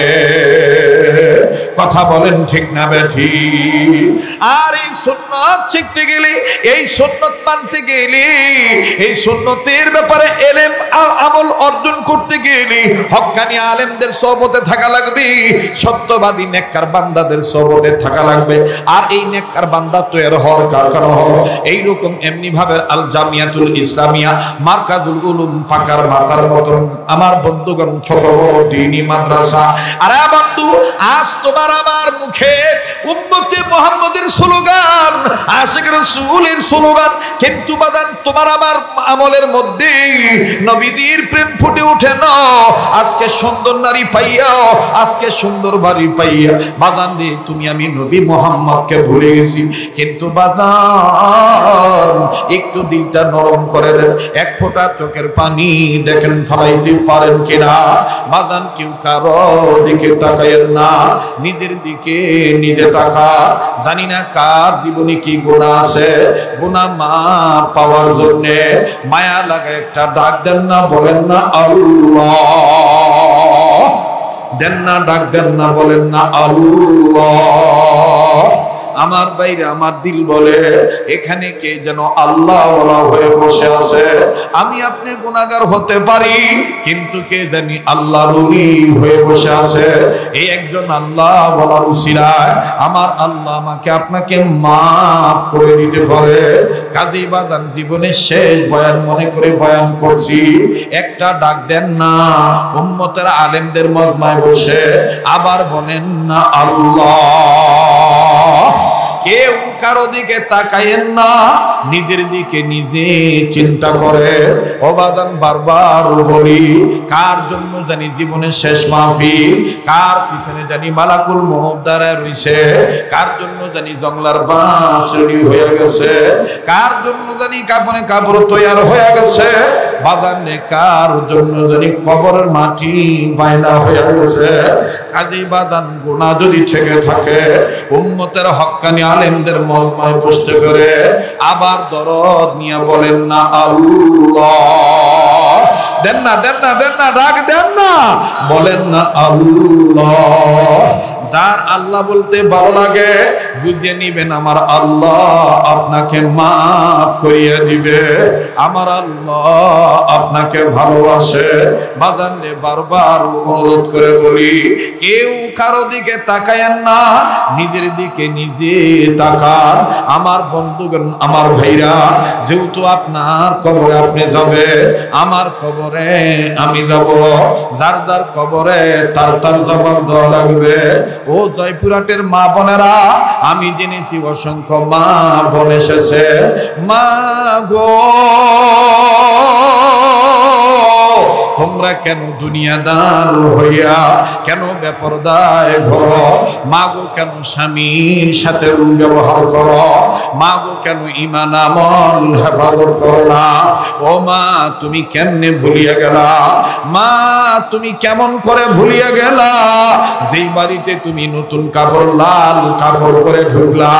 কথা বলেন ঠিক না বেঠি? আর এই সুন্নাত শিখতে গেলে, এই সুন্নাত মানতে গেলে, এই সুন্নতের ব্যাপারে ইলম আর আমল অর্জন করতে গেলে হক্কানি আলেমদের সোহবতে থাকা লাগবে, সত্যবাদী নেককার বান্দাদের সোহবতে থাকা লাগবে। আর এই নেককার বান্দা তৈরি হওয়ার কারখানা হলো এইরকম এমনি ভাবে আল জামিয়াতুল ইসলামিয়া, মারকাজুল উলুম, পাকার মাথার মতন আমার বন্ধুগণ ছোট বড় দ্বীনি মাদ্রাসা। আরে বন্ধু আজ তোমার আমার মুখে উম্মতে মুহাম্মদের স্লোগান, আশিক রাসূলের স্লোগান, কিন্তু বাদান তোমার আমার আমলের মধ্যে নবীজির প্রেম ফুটে ওঠে না। আজকে সুন্দর নারী পাইয়া, আজকে সুন্দর বাড়ি পাইয়া বাজান রে তুমি আমি নবী মুহাম্মদকে ভুলে গেছি। কিন্তু বাজান একটু দিলটা নরম করে দেন, 1 ফোঁটা চোখের পানি দেখেন ফলাইতে পারেন কিনা। বাজান কেউ কারো দিকে তাকায়েন না, নিজের দিকে নিজে তাকা। জানি না কার জীবনে কি গুনাহ আছে, গুনাহ মাফ পাওয়ার জন্য মায়া লাগা একটা ডাক দেন না, বলেন না আল্লাহ, দেন না ডাক দেন না, বলেন না আল্লাহ। আমার বাইরে আমার দিল বলে এখানে কে যেন আল্লাহ ওয়ালা হয়ে বসে আছে। আমি আপনি গুনাহগার হতে পারি, কিন্তু কে জানি আল্লাহর ওলি হয়ে বসে আছে। এই একজন আল্লাহ ওয়ালার উসিলায় আমার আল্লাহ আমাকে আপনাকে মাফ করে দিতে পারে। কাজী বাজান জীবনের শেষ বয়ান মনে করে বয়ান করছি, একটা ডাক দেন না উম্মতের আলেমদের মজমায় বসে, আবার বলেন না আল্লাহ। কেউ কারো দিকে তাকায়েন না, নিজের দিকে নিজে চিন্তা করে। ও বাজান বারবার বলি কার জন্য জানি জীবনের শেষ মাহফিল, কার পিছনে জানি মালাকুল মউত দাঁড়ায় রইছে, কার জন্য জানি জংলার বাঁশ রেডি হয়ে গেছে, কার জন্য জানি কাপড়ে কাপড় তৈয়ার হয়ে গেছে। বাজান রে কার জন্য জানি কবরের মাটি বায়না হয়ে গেছে। কাজী বাজান গুনাহ যদি থেকে থাকে উম্মতের হক্কানি আলেমদের মজমায় বসতে করে আবার দরদ নিয়ে বলেন না আল্লাহ। দেন না, দেন না, দেন না, ডাক দেন না, বলেন না আল্লাহ। যার আল্লাহ বলতে ভালো লাগে বুঝিয়ে নিবেন আমার আল্লাহ আপনাকে মাফ করিয়ে দিবে, আমার আল্লাহ আপনাকে ভালোবাসে। বাজান রে, বারবার অনুরোধ করে বলি, কেউ কারো দিকে তাকায়েন না, নিজের দিকে নিজে তাকান। আমার বন্ধুগণ, আমার ভাইরা, যেহেতু আপনার কবরে আপনি যাবে, আমার কবরে আমি যাব, যার যার কবরে তার তার জবাব দেওয়া লাগবে। ও জয়পুরহাটের মা বোনেরা, আমি জেনেছি অসংখ্য মা বোন এসেছে। মা গো, তোমরা কেন দুনিয়াদার হইয়া কেন বেপরদায় ঘরো? মাগো কেন স্বামীর সাথে ব্যবহার করো? মাগো কেন ঈমান আমল হেফাজত করো না? ও মা, তুমি কেমনে ভুলিয়া গেলা? মা, তুমি কেমন করে ভুলিয়া গেলা যেই বাড়িতে তুমি নতুন কাপড়, লাল কাপড় করে ঢুকলা?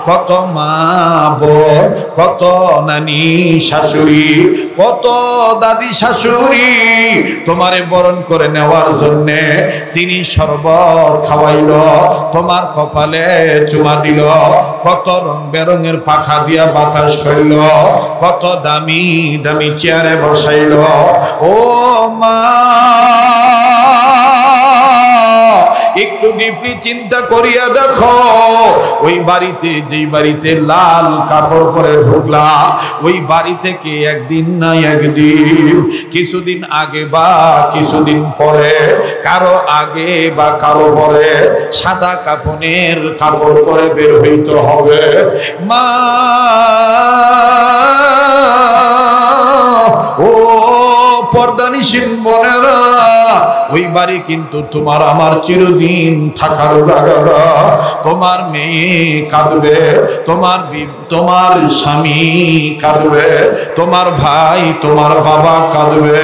কত মা বোন, কত নানি শাশুড়ি, কত দাদি শাশুড়ি তোমারে বরণ করে নেওয়ার জন্যে চিনি শরবত খাওয়াইল, তোমার কপালে চুমা দিল, কত রং বেরঙের পাখা দিয়া বাতাস করল, কত দামি দামি চেয়ারে বসাইল। ও মা, একটু ডিপলি চিন্তা করিয়া দেখো, ওই বাড়িতে, যেই বাড়িতে লাল কাপড় পরে ঢুকলা, ওই বাড়ি থেকে একদিন না একদিন, কিছুদিন আগে বা কিছুদিন পরে, কারো আগে বা কারো পরে সাদা কাফনের কাপড় পরে বের হইতে হবে। মা, ও পর্দানিসীন বোনেরা, ওই বাড়ি কিন্তু তোমার আমার চিরদিন থাকার জায়গা না। তোমার মেয়ে কাঁদবে, তোমার স্বামী কাঁদবে, তোমার ভাই, তোমার বাবা কাঁদবে।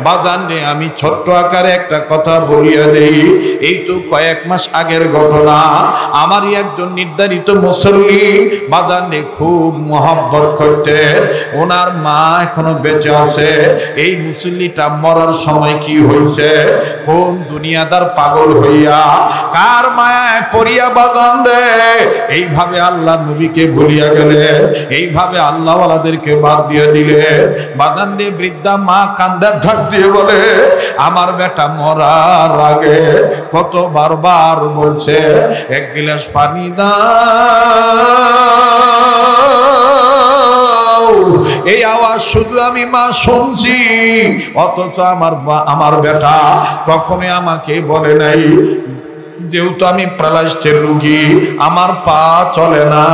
বাজান রে, আমি ছোট্ট আকারে একটা কথা বলিয়া দেই। এই তো কয়েক মাস আগের ঘটনা। আমারই একজন নির্ধারিত মুসল্লি বাজান রে খুব মহব্বত করতে, ওনার মা এখনো বেঁচে আছে। এই মুসল্লিটা মরার সময় কি হয়েছে, কোন দুনিয়াদার পাগল হইয়া কার মায়ায় পড়িয়া বাজান রে এইভাবে আল্লাহ নবীকে ভুলিয়া গেলেন, এইভাবে আল্লাহওয়ালাদেরকে বাদ দিয়ে দিলেন। বাজান রে, বৃদ্ধা মা কান্দার ঢাক দিয়ে বলে, আমার বেটা মরার আগে কত বারবার বলছে এক গিলাস পানি দাও, এই আওয়াজ শুধু আমি মা শুনছি, অথচ আমার বেটা কখনোই আমাকে বলে নাই। যেহেতু আমি প্রালাস্টের রুগী, আমার পা চলে না,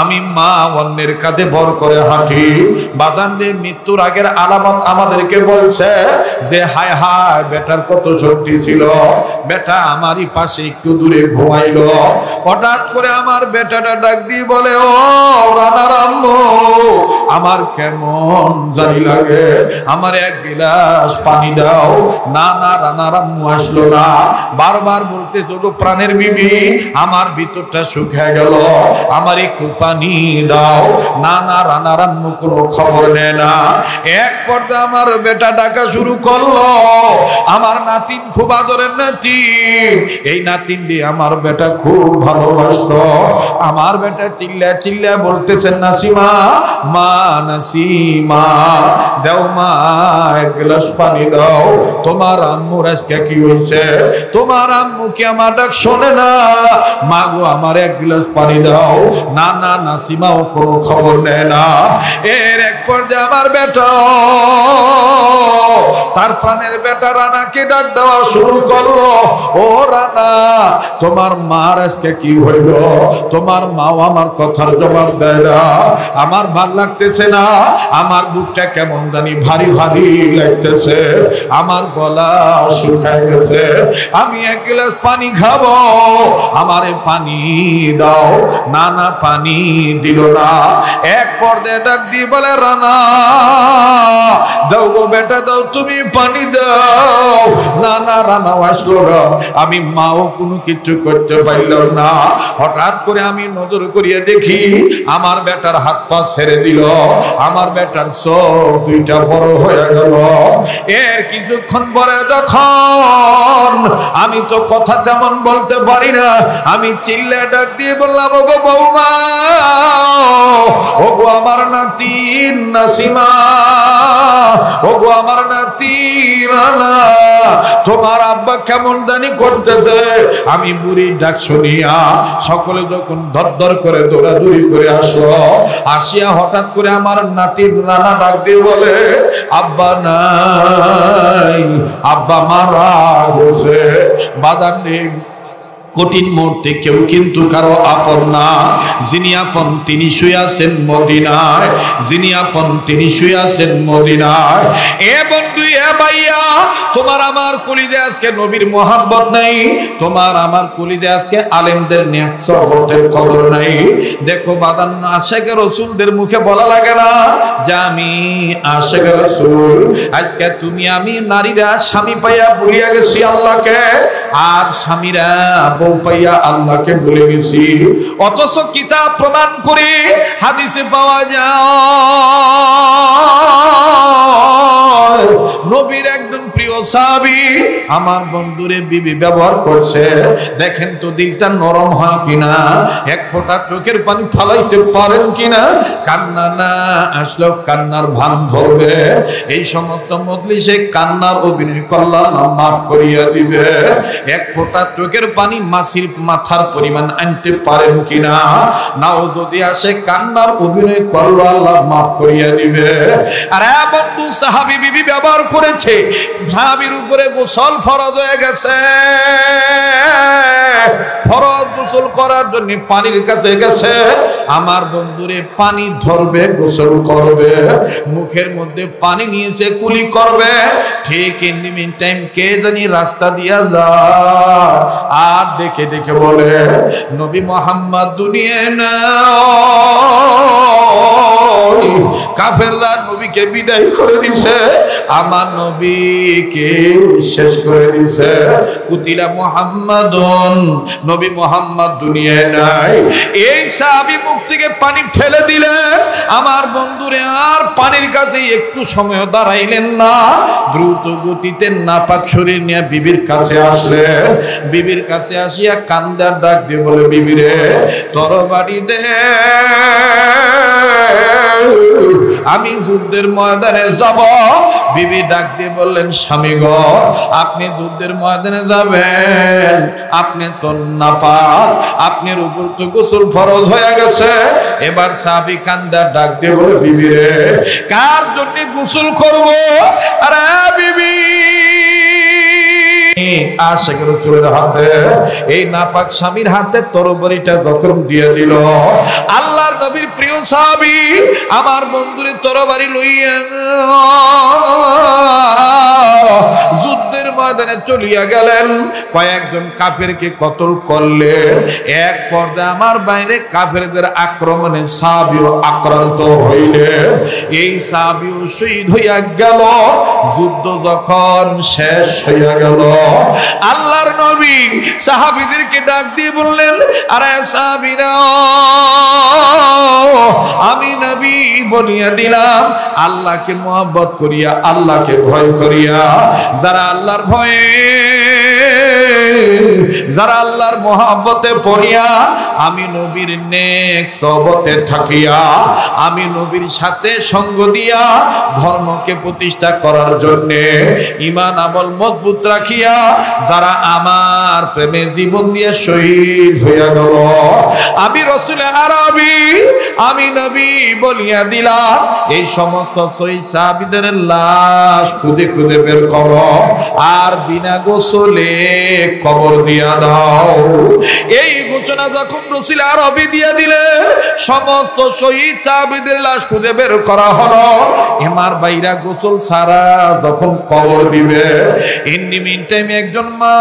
আমি মা অন্যের কাঁধে ভর করে হাঁটি। বাজান রে, মৃত্যুর আগের আলামত আমাদেরকে বলছে যে হায় হায়, বেটার কত শক্তি ছিল, বেটা আমারই পাশে একটু দূরে ঘুমাইল। হঠাৎ করে আমার বেটাটা ডাক দিয়ে বলে, ও রানার আম্মু, আমার কেমন জানি লাগে, আমার এক গিলাস পানি দাও। না না, রানার আম্মু আসলো না। বারবার বলতে চলো, প্রাণের বিবি, আমার ভিতরটা শুকিয়ে গেল, আমার একটু পানি দাও। না না, রানার আম্মু কোনো খবর নেয় না। এক পর্যায়ে আমার বেটা ডাকা শুরু করলো, আমার নাতিন খুব আদরের নাতিন, এই নাতিন দিয়ে আমার বেটা খুব ভালোবাসতো। আমার বেটা চিল্লা চিল্লা বলতেছেন, নাসিমা, মা নাসিমা, দাও মা, এক গ্লাস পানি দাও। তোমার আম্মুর আজকে কি হয়েছে? তোমার আম্মু কি আমার ডাক শোনে না? মা গো, আমার এক গ্লাস পানি দাও। না না, নাসিমাও কোনো খবর নেয় না। এর এক পর্যায়ে আমার বেটা, তার প্রাণের বেটা রানাকে ডাক দেওয়া শুরু করলো, ও রানা, তোমার মার আজকে কি হইল? তোমার মাও আমার কথার জবাব দেয় না, আমার ভাল লাগতেছে না, আমার বুকটা কেমন জানি ভারী ভারী লাগতেছে, আমার গলা শুকায় গেছে, আমি এক গ্লাস পানি খাবো, আমারে পানি দাও। না না, পানি দিল না। এক পর্দায় ডাক দিয়ে বলে, রানা, দাও গো বেটা, দাও, তুমি পানি দাও। না না, রানাও আসলো না, আমি মাও কোনো কিছু করতে পারলাম না। হঠাৎ করে আমি নজর করিয়ে দেখি আমার বেটার হাত পা ছেড়ে দিল, আমার বেটার চোখ দুইটা বড় হয়ে গেল। এর কিছুক্ষণ পরে তখন আমি তো কথা তেমন বলতে পারি না, আমি চিল্লে ডাক দিয়ে বললাম, ওগো বৌমা, ওগো আমার নাতি নাসিমা, ওগো আমার নাতি রানা, তোমার আব্বা কেমন জানি করতেছে। আমি বুড়ির ডাক শুনিয়া সকলে যখন ধর করে দৌড়াদৌড়ি করে আসলো, আসিয়া হঠাৎ করে আমার নাতির রানা ডাক দিয়ে বলে, আব্বা নাই, আব্বা মারা গেছে। বাদান নেই, কঠিন মুহূর্তে কেউ কিন্তু কারো আপন না। যিনি আপন তিনি শুয়ে আছেন মদিনায়, যিনি আপন তিনি শুয়ে আছেন মদিনায়। এ বন্ধু, এ ভাইয়া, তোমার আমার কলিজে আজকে নবীর মোহাব্বত নাই, তোমার আমার কলিজে আজকে আলেমদের নেতৃত্বের কদর নাই। দেখো বাদান, আশেক রাসূলদের মুখে বলা লাগে না যে আমি আশেক রাসূল। আজকে তুমি আমি নারীরা স্বামী পাইয়া ভুলিয়া গেছি আল্লাহকে, আর স্বামীরা বউ পাইয়া আল্লাহকে ভুলে গেছি। অথচ কিতাব প্রমাণ করে হাদিসে পাওয়া যায় নবীর একজন প্রিয় সাহাবী আমার বন্ধুরে বিবি ব্যবহার করছে। দেখেন তো দিলটা নরম হয় কিনা, এক ফোঁটা চোখের পানি ফালাইতে পারেন কিনা। কান্না না আসলেও কান্নার ভান ধরবে। এই সমস্ত মজলিসে কান্নার অভিনয় করলে আল্লাহ মাফ করিয়া দিবে। এক ফোঁটা চোখের পানি মাছির মাথার পরিমাণ আনতে পারেন কিনা। নাও যদি আসে কান্নার অভিনয় করলে আল্লাহ মাফ করিয়া দিবে। আর বন্ধু, সাহাবী বিবি ব্যবহার করেছে, সাহাবীর উপরে গোসল ফরজ হয়ে গেছে। ফরজ গোসল করার জন্য পানির কাছে গেছে। আমার বন্ধুরে পানি ধরবে, গোসল করবে, মুখের মধ্যে পানি নিয়েছে, কুলি করবে। ঠিক ইন দি মিন টাইম কে জানি রাস্তা দিয়া যায়, আর ডেকে ডেকে বলে, নবী মুহাম্মদ দুনিয়ায় না। কাফেররা নবীকে বিদায় করে দিছে, আমার নবীকে শেষ করে দিছে। কুতিলা মুহাম্মাদুন, নবী মুহাম্মদ দুনিয়ায় নাই। এই সাহাবী মুখ থেকে পানি ঠেলে দিলেন। আমার বন্ধুরে আর পানির কাছে একটু সময় দাঁড়াইলেন না, দ্রুত গতিতে নাপাক শরীর নিয়ে বিবির কাছে আসলেন। বিবির কাছে আসিয়া কান্দার ডাক দিয়ে বলে, বিবিরে তরবারি দে, আমি যুদ্ধের ময়দানে যাব। বিবি ডাক দিয়ে বললেন, স্বামী গো, আপনি যুদ্ধের ময়দানে যাবেন, আপনি তো নাপাক, আপনার উপর তো গোসল ফরজ হয়ে গেছে। এবার সাহাবী কান্দার ডাক দিয়ে বলে, বিবি রে কার জন্য গোসল করব? আরে বিবি, আশেক রাসূলের হাতে, এই নাপাক স্বামীর হাতে তরবারিটা যখন দিয়ে দিল, আল্লাহর নবীর প্রিয় সাহাবী আমার বন্ধুরে তরবারি লইয়া যুদ্ধের ময়দানে চলিয়া গেলেন। কয়েকজন কাফেরকে কতল করলেন। এক পর্যায়ে আমার বাইরে কাফেরদের আক্রমণে সাহাবীও আক্রান্ত হইলেন। এই সাহাবীও শহীদ হইয়া গেল। যুদ্ধ যখন শেষ হইয়া গেল, আল্লাহর নবী সাহাবীদেরকে ডাক দিয়ে বললেন, আরে সাহাবীরা, আমি নবী বলিয়া দিলাম, আল্লাহকে মহব্বত করিয়া, আল্লাহকে ভয় করিয়া, যারা আল্লাহর ভয়ে, যারা আল্লাহর মহব্বতে পড়িয়া, আমি নবীর নেক সহবতে থাকিয়া, আমি নবীর সাথে সঙ্গ দিয়া ধর্মকে প্রতিষ্ঠা করার জন্য ঈমান আমল মজবুত রাখিয়া, যারা আমার প্রেমে জীবন দিয়ে শহীদ হইয়া গেল, আমি রাসূল আরবী, আমি নবী বলিয়া দিলাম, এই সমস্ত শহীদ সাহাবীদের লাশ খুঁজে খুঁজে বের করো, আর বিনা গোসলে কবর দিয়া দাও। এই ঘোষণা যখন রাসূল আরবী দিয়া দিলে, সমস্ত শহীদ সাহাবীদের লাশ খুঁজে বের করা হলো। এমার বাইরা গোসল ছাড়া যখন কবর দিবে, ইন দি মিন টাইম একজন মা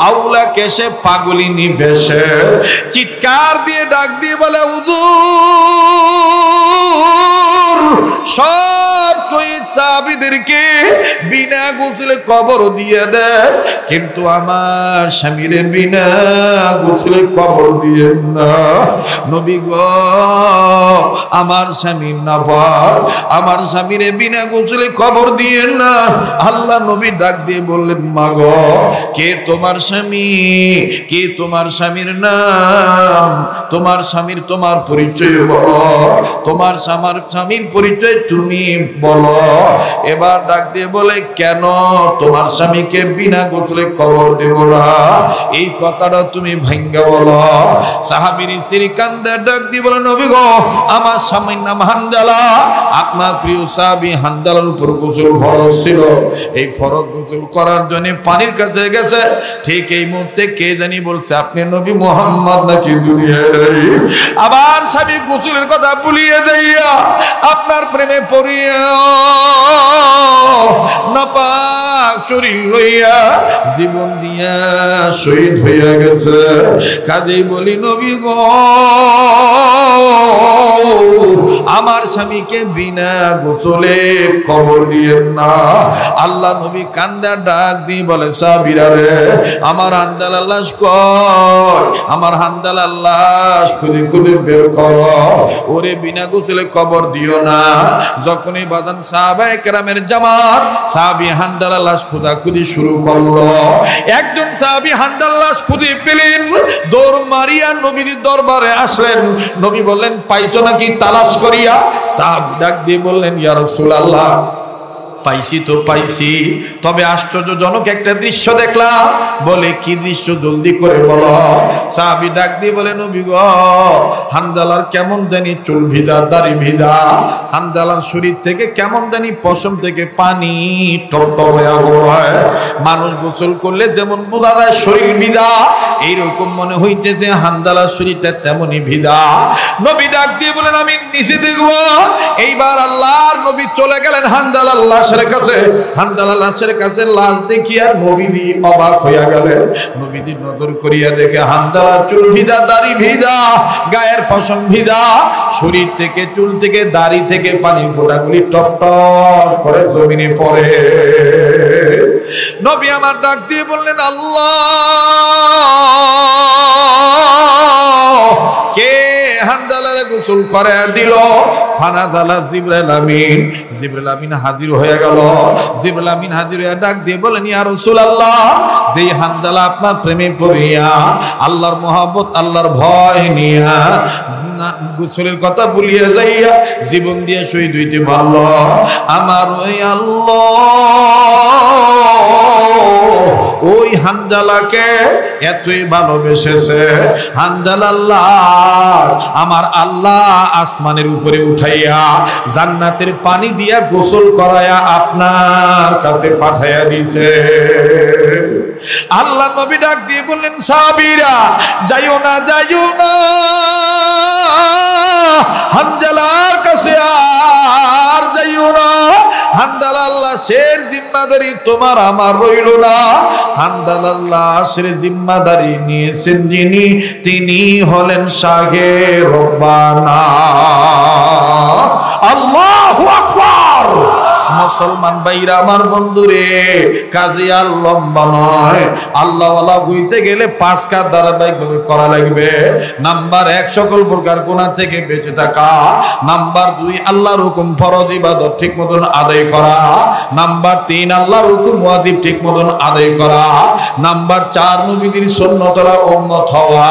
আউলা কেশে পাগলিনী বেশে চিৎকার দিয়ে ডাক দিয়ে বলে, হুজুর, সব শহীদ সাহাবীদের স্বামীকে বিনা গোসলে কবর দিয়ে দেন, কিন্তু আমার স্বামীরে বিনা গোসলে কবর দিয়েন না। নবী গো, আমার স্বামীর নাপাক, আমার স্বামীরে বিনা গোসলে কবর দিয়েন না। আল্লাহ নবী ডাক দিয়ে বললেন, মা গো, কে তোমার স্বামী? কে তোমার স্বামীর নাম? তোমার স্বামীর তোমার পরিচয় বলো, তোমার স্বামীর পরিচয় তুমি বলো। এবার ডাক দিয়ে বলে, কেন তোমার স্বামীকে বিনা গোসলে কবর দেব না? এই কথাটা তুমি ভাঙ্গা বলো। সাহাবীর স্ত্রী কান্দে ডাক দিয়ে বলে, নবী গো, আমার স্বামীর নাম হানজালা। আপনার প্রিয় সাহাবী হানজালার উপর গোসল ফরজ ছিল। এই ফরজ গোসল করার জন্য পানির কাছে গেছে, ঠিক এই মুহূর্তে কে জানি বলছে, আপনি নবী মুহাম্মদ নাকি দুনিয়ায়? আবার স্বামী গোসলের কথা ভুলিয়ে যাইয়া আপনার প্রেমে পড়িয়া নাপাক শরীর লইয়া জীবন দিয়া শহীদ হইয়া গেছে। কাজেই বলি, নবী গো, আমার স্বামীকে বিনা গোসলে কবর দিয়েন না। আল্লাহ নবী কান্দা ডাক দিয়ে বলে, সাহাবীরা রে, আমার হানজালার লাশ কই? আমার হানজালার লাশ খুঁজে খুঁজে বের করো। ওরে বিনা গোসলে কবর দিও না। যখনই বাজান সাহাবায়ে কেরামের জামাত সাহাবী হানজালার লাশ খোঁজাখুঁজি শুরু করলো। একজন সাহাবী হানজালার লাশ খুঁজে পেলেন, দৌড় মারিয়া নবীর দরবারে আসলেন। নবী বললেন, পাইছো নাকি তালাশ করিয়া? সাহাবী ডাক দিয়ে বললেন, ইয়া রাসূলুল্লাহ, পাইছি তো পাইছি, তবে আশ্চর্যজনক একটা দৃশ্য দেখলাম। বলে, কি দৃশ্য? জলদি করে বলো। সাহাবী ডাক দিয়ে বলে, নবী গো, হানজালার কেমন জানি চুল ভিজা, দাড়ি ভিজা, হানজালার শরীর থেকে কেমন জানি পশম থেকে পানি টপ টপ হয়ে হয়। মানুষ গোসল করলে যেমন বোঝা যায় শরীর ভিজা, এইরকম মনে হইতেছে হানজালার শরীরটা তেমনই ভিজা। নবী ডাক দিয়ে বলেন, আমি নিচে দেখবো। এইবার আল্লাহর নবী চলে গেলেন হানজালার লাশের কাছে। হানজালার লাশের কাছে লাশ দেখিয়া নবীজি অবাক হইয়া গেলেন। নবীজি নজর করিয়া দেখে হানজালার চুল ভিজা, দাড়ি ভিজা, গায়ের পশম ভিজা, শরীর থেকে, চুল থেকে, দাড়ি থেকে পানির ফোঁটাগুলি টপ টপ করে জমিনে পড়ে। নবী আমার ডাক দিয়ে বললেন, আল্লাহ, কে হানজালারে গোসল করে দিল? ফানাজালা জিবরাইল আমিন। জিবরাইল আমিন হাজির হয়ে গেল। জিবরাইল আমিন হাজির হয়ে ডাক দিয়ে বলেন, ইয়া রাসূলুল্লাহ, যেই হানজালা আপনার প্রেমে পড়িয়া আল্লাহর মহব্বত, আল্লাহর ভয় নিয়া গোসলের কথা ভুলিয়া যাইয়া জীবন দিয়ে শহীদ হইতে পারল, আমার ওই আল্লাহ ওই হানজালাকে এতই ভালোবেসেছে, হানজালাল্লাহ আমার আল্লাহ আসমানের উপরে উঠাইয়া জান্নাতের পানি দিয়া গোসল করায়া আপনার কাছে পাঠাইয়া দিছে। আল্লাহ নবী ডাক দিয়ে বললেন, সাহাবীরা, যাইও না, যাইও না, হানজালার কাছে আর যাইও না। হানজালার লাশের জিম্মাদারি তোমার আমার রইল না। হানজালার লাশের জিম্মাদারি নিয়েছেন যিনি, তিনি হলেন শাহে রব্বানা। আল্লাহু আকবার। মুসলমান ভাইরা আমার, বন্ধুরে, কাজে আর লম্বা নয়। আল্লাহওয়ালা হইতে গেলে 5 কাজ ধারাবাহিকভাবে করা লাগবে। নাম্বার 1, সকল প্রকার গুনাহ থেকে বেঁচে থাকা। নাম্বার 2, আল্লাহর হুকুম ফরজ ইবাদত ঠিক মতন আদায় করা। নাম্বার 3, আল্লাহর হুকুম ওয়াজিব ঠিক মতন আদায় করা। নাম্বার 4, নবীর সুন্নতরা উম্মত হওয়া।